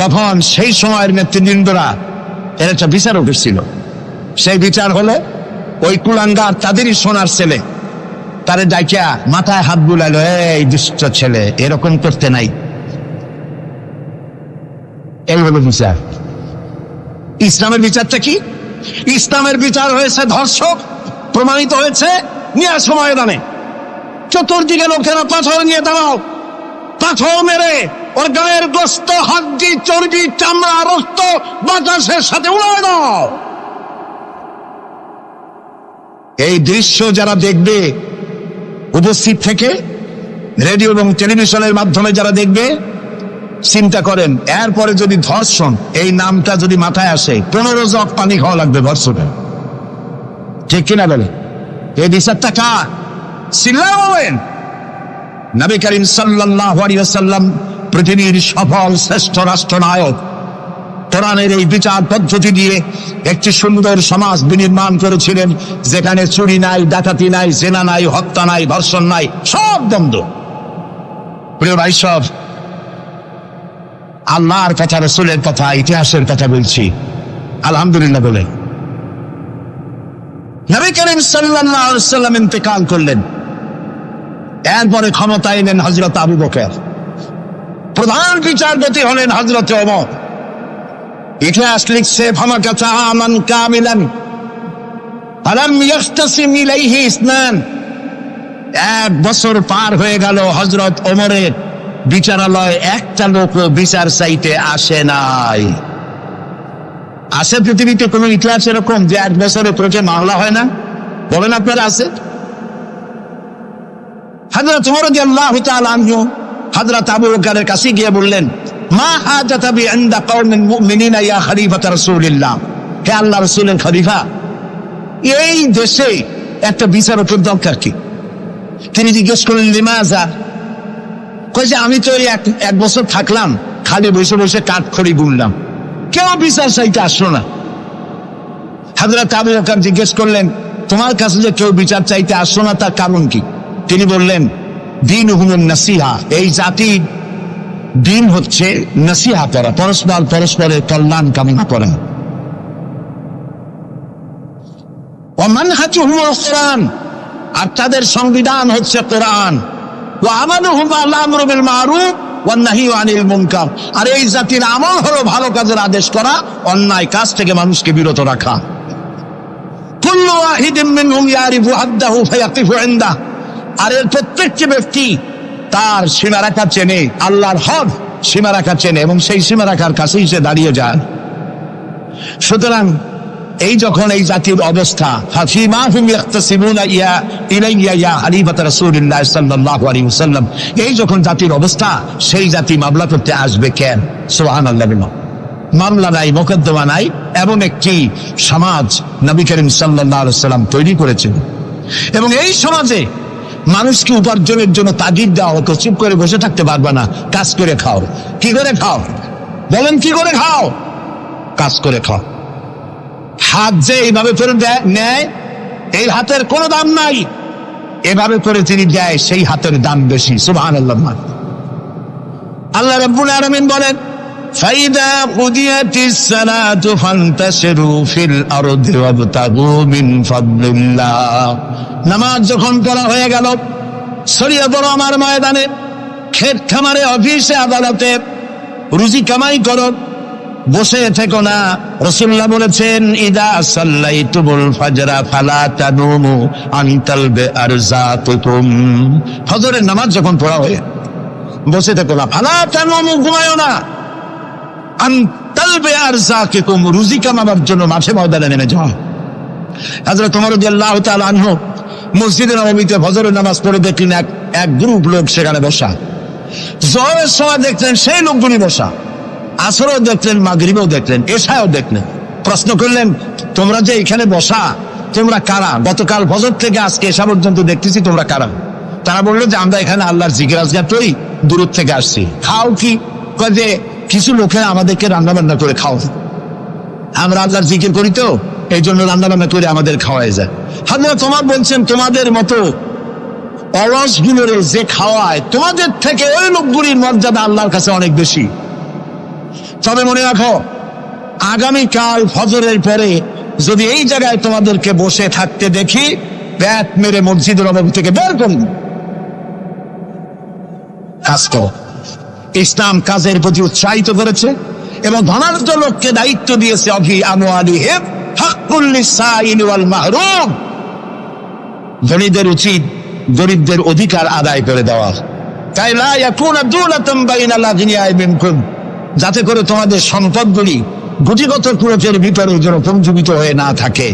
তখন সেই সময়ের নেতৃবৃন্দরা এর একটা বিচার উঠেছিল। সেই বিচার হলো ওই কুলাঙ্গার তাদেরই সোনার ছেলে, তারে ডাকিয়া মাথায় হাত বুলাইল, এই দুষ্ট ছেলে, এরকম করতে নাই। এই হলো বিচার। ইসলামের বিচারটা কি? ইসলামের বিচার হয়েছে ধর্ষক প্রমাণিত হয়েছে, নিয়ে আসো ময়দানে, চতুর্দিকে লোকেরা পাথর নিয়ে দাঁড়াও, পাথর মেরে ওর গায়ের গোস্ত, হাড্ডি, চর্বি, চামড়া, রক্ত বাতাসের সাথে উড়ায় দাও। এই দৃশ্য যারা দেখবে উপস্থিত থেকে, রেডিও এবং টেলিভিশনের মাধ্যমে যারা দেখবে, চিন্তা করেন এরপরে যদি ধর্ষণ এই নামটা যদি মাথায় আসে, 15 জগ পানি খাওয়া লাগবে ধর্ষণের, ঠিক কিনা বলে? এই বিচারটা কার? চিল্লাবেন। নবী করিম সাল্লাল্লাহু আলাইহি ওয়াসাল্লাম পৃথিবীর সফল শ্রেষ্ঠ রাষ্ট্রনায়ক, কোরআনের এই বিচার পদ্ধতি দিয়ে একটি সুন্দর সমাজ বিনির্মাণ করেছিলেন, যেখানে চুরি নাই, ডাকাতি নাই, জেনা নাই, হত্যা নাই, ধর্ষণ নাই, সব বন্ধ। প্রিয় ভাই, সব আল্লাহর কথা, রাসূলের কথা, ইতিহাসের কথা বলছি। আলহামদুলিল্লাহ বলে নবী করিম সাল্লাল্লাহু আলাইহি ওয়াসাল্লাম ইন্তেকাল করলেন। এরপরে ক্ষমতা এলেন হযরত আবু বকর, প্রধান বিচারপতি হলেন হযরত ওমর। ইতিহাস লিখছে, ফামাকাতা আমান কামিলান ফালাম ইয়াখতাসিম ইলাইহি ইসনান। 1 বছর পার হয়ে গেল, হযরত ওমরের বিচারালয় একটা লোক বিচার চাইতে আসে নাই। আছে পৃথিবীতে কোন ইতিহাস এরকম যে 1 বছরে প্রতি মামলা হয় না? বলেন আপনারা, আছে? হযরত ওমর রাদিয়াল্লাহু তাআলা আনহু হযরত আবু বকরের কাছে গিয়ে বললেন, মা হাজাতা বি ইনদা কওমিন মুমিনিনা ইয়া খলিফাত রাসূলিল্লাহ, হে আল্লাহর রাসূলের খলিফা, এই দেশে একটা বিচারকের দরকার কি? তিনি জিজ্ঞেস করলেন, লিমাযা? কই যে আমি তো 1 বছর থাকলাম, খালি বসে বসে কাঠখড়ি বুনলাম, কেউ বিচার চাইতে আসলো না। হযরত আবু বকর জিজ্ঞেস করলেন, তোমার কাছে যে কেউ বিচার চাইতে আসলো না, তার কারণ কি? তিনি বললেন, দীনুহুমুন নাসিহা, এই জাতির দিন হচ্ছে নসিহা করা, পরস্পরের কল্যাণ কামনা করা। ওয়া মানহাজুহুমুল কুরআন, আর তাদের সংবিধান হচ্ছে কোরআন। ওয়া আমালুহুম আল আমরু বিল মারুফ ওয়ান নাহয়ু আনিল মুনকার, আর এই জাতির আমল হলো ভালো কাজের আদেশ করা, অন্যায় কাজ থেকে মানুষকে বিরত রাখা। কুল্লু ওয়াহিদিন মিনহুম ইয়ারিফু হাদ্দাহু ফায়াকিফু ইনদাহু, আর এর প্রত্যেকটি ব্যক্তি তার সীমারেখা চেনে, আল্লাহর হক সীমারেখা চেনে, এবং সেই সীমারেখার কাছেই সে দাঁড়িয়ে যায়। সুতরাং এই যখন এই জাতির অবস্থা, ফাফিমা হুম ইয়াখতাসিমুনা ইলাইয়া ইয়া খলিফাত রাসূলিল্লাহ সাল্লাল্লাহু আলাইহি ওয়াসাল্লাম, এই যখন জাতির অবস্থা, সেই জাতি মামলা করতে আসবে কেন? সুবহানাল্লাহ। মামলা নাই, মোকদ্দমা নাই, এমন একটি সমাজ নবী করিম সাল্লাল্লাহু আলাইহি সাল্লাম তৈরি করেছেন। এবং এই সমাজে মানুষকে উপার্জনের জন্য তাগিদ দেওয়া হতো, চুপ করে বসে থাকতে পারবে না, কাজ করে খাও। কি করে খাও বলেন? কি করে খাও? কাজ করে খাও। হাত যে এইভাবে করে নেয়, এই হাতের কোনো দাম নাই, এভাবে করে তিনি দেয়, সেই হাতের দাম বেশি। সুবহানাল্লাহ। আল্লাহ রাব্বুল আলামিন বলেন, ফাইদা কুদিয়াতিস সালাতু ফান্তাশিরু ফিল আরদি ওয়াবতাগু মিন ফাদলিল্লাহ। নামাজ যখন পড়া হয়ে গেল, ছড়িয়ে পড়ো আমার ময়দানে, ক্ষেত খামারে, অফিসে, আদালতে, রুজি কামাই করো, বসে থেকো না। রাসূলুল্লাহ বলেছেন, ইদা সাল্লাইতুমুল ফাজরা ফালা তানুমু আন তালবে আরযাতুকুম। ফজরের নামাজ যখন পড়া হয়ে বসে থেকো না, ফালা তানুমু, ঘুমায়ো না, আন তালবে আরযাকুকুম, রুজি কামাবার জন্য মাঠে ময়দানে নেমে যাও। হযরত ওমর রাদিয়াল্লাহু তাআলা আনহু মসজিদে নববীতে ফজরের নামাজ পড়ে দেখলেন এক গ্রুপ লোক সেখানে বসা। জোহরের সময় দেখলেন সেই লোকগুলি বসা, আসরও দেখলেন, মাগরিবেও দেখলেন, এশাও দেখলেন। প্রশ্ন করলেন, তোমরা যে এখানে বসা, তোমরা কারা? গতকাল ফজর থেকে আজকে এশা পর্যন্ত দেখতেছি, তোমরা কারা? তারা বললো যে আমরা এখানে আল্লাহর জিকির আজগার করি, দূর থেকে আসছি। খাও কি? যে কিছু লোকেরা আমাদেরকে রান্না বান্না করে খাও, আমরা আল্লাহর জিকির করি তো এই জন্য রান্না বান্না করে আমাদের খাওয়াই যায়। হাজরা তোমার বলছেন, তোমাদের মতো অলসগুলোরে যে খাওয়ায়, তোমাদের থেকে ওই লোকগুলির মর্যাদা আল্লাহর কাছে অনেক বেশি। তবে মনে রাখো, আগামীকাল ফজরের পরে যদি এই জায়গায় তোমাদেরকে বসে থাকতে দেখি, ব্যাট মেরে মসজিদের নববী থেকে বের করুন। কাজ করো। ইসলাম কাজের প্রতি উৎসাহিত করেছে এবং ধনাঢ্য লোককে দায়িত্ব দিয়েছে, অফি আমওয়ালিহিম হাক্কুল লিসাইল ওয়াল মাহরুম। ধনীদের উচিত গরিবদের অধিকার আদায় করে দেওয়া, তাই লা ইয়াকুনা দুলাতাম বাইনাল আগনিয়াই মিনকুম, যাতে করে তোমাদের সম্পদগুলি গুটিগত খরচের ভিতরে যেন পঞ্জীবিত হয়ে না থাকে।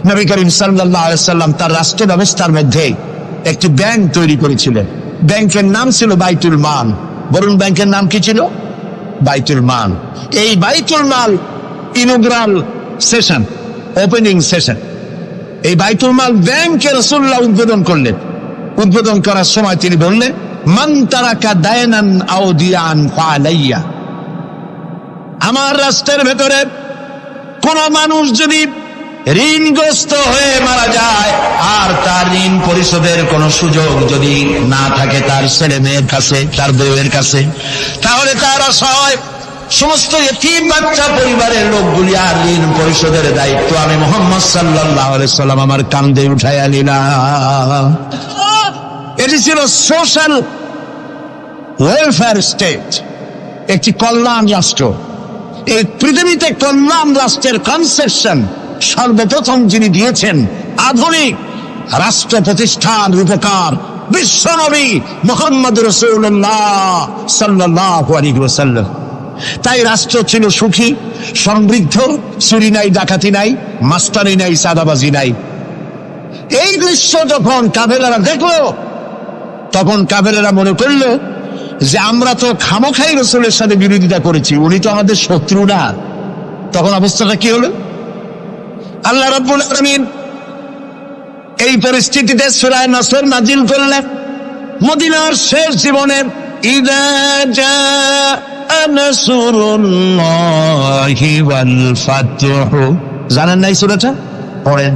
নবী করিম সাল্লাল্লাহু আলাইহি সাল্লাম তার রাষ্ট্র ব্যবস্থার মধ্যে একটি ব্যাংক তৈরি করেছিলেন। ব্যাংকের নাম ছিল বাইতুল মাল। বরুণ ব্যাংকের নাম কি ছিল? বাইতুল মাল। এই বাইতুল মাল ইনগ্রাল সেশন, ওপেনিং সেশন, এই বাইতুল মাল ব্যাংকে রাসূলুল্লাহ উদ্বোধন করলেন। উদ্বোধন করার সময় তিনি বললেন, মান তারাকা দায়নান আও দিয়ান ফালাইয়া। আমার রাষ্ট্রের ভেতরে কোন মানুষ যদি ঋণগ্রস্ত হয়ে মারা যায় আর তার ঋণ পরিশোধের কোন সুযোগ যদি না থাকে তার ছেলে মেয়ের কাছে, তার বউয়ের কাছে, তাহলে তার অসহায় সমস্ত ইতিম বাচ্চা পরিবারের লোকগুলি আর ঋণ পরিশোধের দায়িত্ব আমি মুহাম্মদ সাল্লাল্লাহু আলাইহি সাল্লাম আমার কাঁধে উঠাইয়া নিলাম। এটি ছিল সোশ্যাল ওয়েলফেয়ার স্টেট, একটি কল্যাণ রাষ্ট্র। এই পৃথিবীতে কল্যাণ রাষ্ট্রের কনসেপশন সর্বপ্রথম যিনি দিয়েছেন, আধুনিক রাষ্ট্র প্রতিষ্ঠান রূপকার বিশ্বনবী মুহাম্মদ রাসূলুল্লাহ সাল্লাল্লাহু আলাইহি ওয়াসাল্লাম। তাই রাষ্ট্র ছিল সুখী, সমৃদ্ধ, চুরি নাই, ডাকাতি নাই, মাস্তানি নাই, চাঁদাবাজি নাই। এই দৃশ্য যখন কাফেরেরা দেখলো, তখন কাফেরেরা মনে করলো যে আমরা তো খামোখাই রাসূলের সাথে বিরোধিতা করেছি, উনি তো আমাদের শত্রু না। তখন অবস্থাটা কি হলো? আল্লাহ রাব্বুল আলামিন এই পরিস্থিতিতে সূরা নাসর নাজিল করলেন। মদিনার শেষ জীবনের ইযা জাআ নাসরুল্লাহি ওয়াল ফাতহু, জানেন না এই সূরাটা? পড়েন,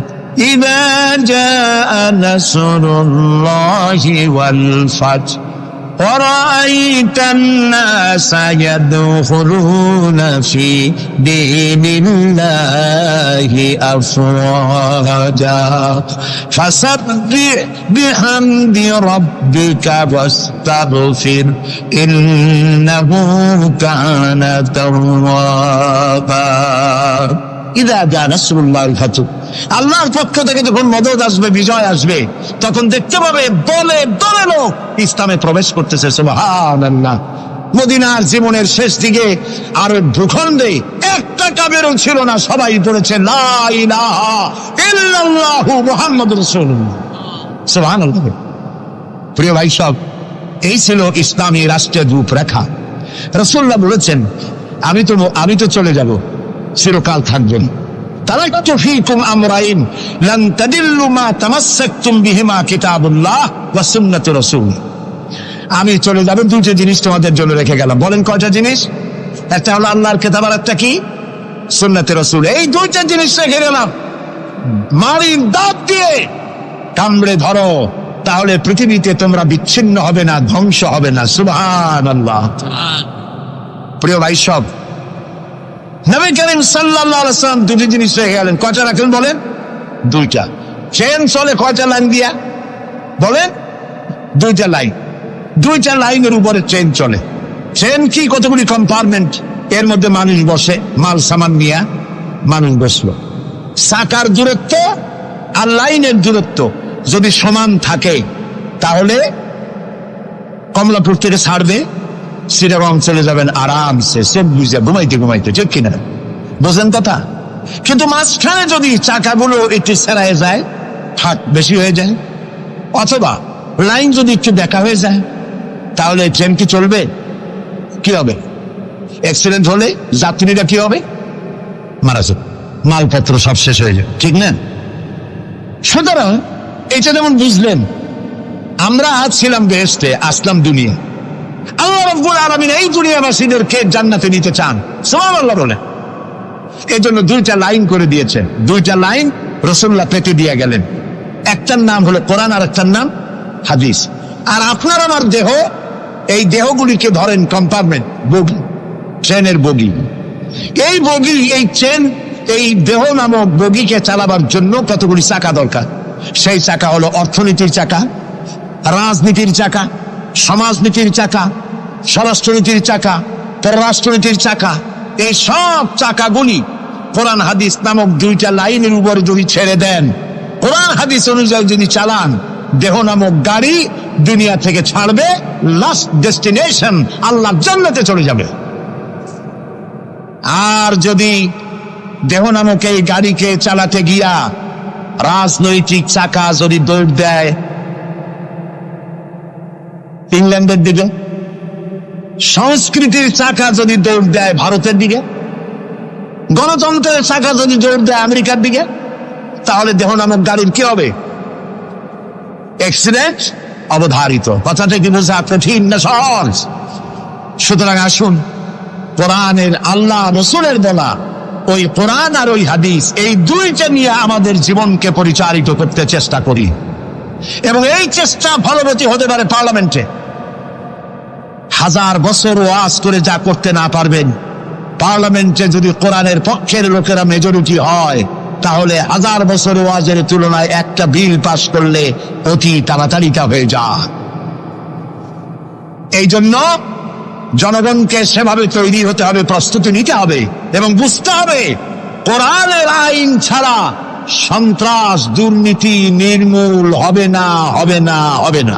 ইযা জাআ নাসরুল্লাহি ওয়াল ফাতহু ورأيت الناس يدخلون في دين الله أفواجا فسبح بحمد ربك واستغفر إنه كان توابا ইদা জা নাসরুল্লাহিল ফাতহ, আল্লাহর পক্ষ থেকে যখন মদদ আসবে, বিজয় আসবে, তখন দেখতে পাবে দলে দলে লোক ইসলামে প্রবেশ করতেছে। সুবহানাল্লাহ। মদিনার জীবনের শেষ দিকে আর ভূখণ্ডে একটা কাফেরও ছিল না, সবাই পড়েছে লা ইলাহা ইল্লাল্লাহু মুহাম্মাদুর রাসূলুল্লাহ। সুবহানাল্লাহ। প্রিয় ভাই সব, এই ছিল ইসলামী রাষ্ট্রের রূপরেখা। রাসূলুল্লাহ বলেছেন, আমি তো চলে যাব, চিরকাল থাকবেন। তারাকতু ফীকুম আমরাইন লান তাদিল্লু মা তামাসসাকতুম বিহিমা কিতাবুল্লাহ ওয়া সুন্নাতু রাসূল। আমি চলে যাব, দুটো জিনিস তোমাদের জন্য রেখে গেলাম। বলেন কয়টা জিনিস? একটা হলো আল্লাহর কিতাব, আর একটা কি? সুন্নাতে রাসূল। এই দুইটা জিনিস রেখে গেলাম। মারির দাঁত দিয়ে কামড়ে ধরো, তাহলে পৃথিবীতে তোমরা বিচ্ছিন্ন হবে না, ধ্বংস হবে না। সুবহানাল্লাহ। প্রিয় ভাই সব, নবী করিম সাল্লাল্লাহু আলাইহি ওয়াসাল্লাম দুটি জিনিস রেখে গেলেন। কয়টা রাখলেন বলেন? দুইটা। চেন চলে কয়টা লাইন দিয়া বলেন? দুইটা লাইন। দুইটা লাইনের উপরে চেন চলে। চেন কি? কতগুলি কম্পার্টমেন্ট, এর মধ্যে মানুষ বসে, মাল সামান নিয়ে মানুষ বসলো। চাকার দূরত্ব আর লাইনের দূরত্ব যদি সমান থাকে, তাহলে কমলাপুর থেকে ছাড়বে, চিটাগং চলে যাবেন আরামসে, সেফ বুঝে ঘুমাইতে ঘুমাইতে, ঠিক কিনা? বোঝেন কথা? কিন্তু মাঝখানে যদি চাকাগুলো একটু সেরায় যায়, ফাঁক বেশি হয়ে যায়, অথবা লাইন যদি একটু দেখা হয়ে যায়, তাহলে ট্রেন কি চলবে? কি হবে? অ্যাক্সিডেন্ট হলে যাত্রীরা কি হবে? মারা যাবে, মালপত্র সব শেষ হয়ে যাবে, ঠিক না? সুতরাং এটা যেমন বুঝলেন, আমরা আজ ছিলাম বেহেশতে, আসলাম দুনিয়া। আল্লাহ রাব্বুল আলামিন এই দুনিয়াবাসীদেরকে জান্নাতে নিতে চান, সুবহানাল্লাহ বলে। এই জন্য দুইটা লাইন করে দিয়েছেন। দুইটা লাইন রাসূলুল্লাহ পেতে দিয়ে গেলেন। একটার নাম হলো কোরআন, আর একটার নাম হাদিস। আর আপনার আমার দেহ, এই দেহগুলিকে ধরেন কম্পার্টমেন্ট, বগি, ট্রেনের বগি। এই বগি, এই ট্রেন, এই দেহ নামক বগিকে চালাবার জন্য কতগুলি চাকা দরকার। সেই চাকা হলো অর্থনীতির চাকা, রাজনীতির চাকা, সমাজনীতির চাকা, স্বরাষ্ট্রনীতির চাকা, পররাষ্ট্রনীতির চাকা। এই সব চাকাগুলি কোরআন হাদিস নামক দুইটা লাইনের উপরে যদি ছেড়ে দেন, কোরআন হাদিস অনুযায়ী যদি চালান, দেহ নামক গাড়ি দুনিয়া থেকে ছাড়বে, লাস্ট ডেস্টিনেশন আল্লাহর জান্নাতে চলে যাবে। আর যদি দেহ নামক এই গাড়িকে চালাতে গিয়া রাজনৈতিক চাকা যদি দৌড় দেয় ইংল্যান্ডের দিকে, সংস্কৃতির চাকা যদি দৌড় দেয় ভারতের দিকে, গণতন্ত্রের চাকা যদি দৌড় দেয় আমেরিকার দিকে, তাহলে দেহ নামক গাড়ির কি হবে? অ্যাক্সিডেন্ট অবধারিত। কথাটা কি বোঝা কঠিন না সহজ? সুতরাং আসুন, কোরআনের, আল্লাহ রসুলের বলা ওই কোরআন আর ওই হাদিস, এই দুইটা নিয়ে আমাদের জীবনকে পরিচালিত করতে চেষ্টা করি। এবং এই চেষ্টা ফলবতী হতে পারে পার্লামেন্টে। 1000 বছর ওয়াজ করে যা করতে না পারবেন, পার্লামেন্টে যদি কোরআনের পক্ষের লোকেরা মেজরিটি হয়, তাহলে 1000 বছর ওয়াজের তুলনায় একটা বিল পাস করলে অতি তাড়াতাড়ি তা হয়ে যায়। এই জন্য জনগণকে সেভাবে তৈরি হতে হবে, প্রস্তুতি নিতে হবে এবং বুঝতে হবে কোরআনের আইন ছাড়া সন্ত্রাস, দুর্নীতি নির্মূল হবে না, হবে না, হবে না।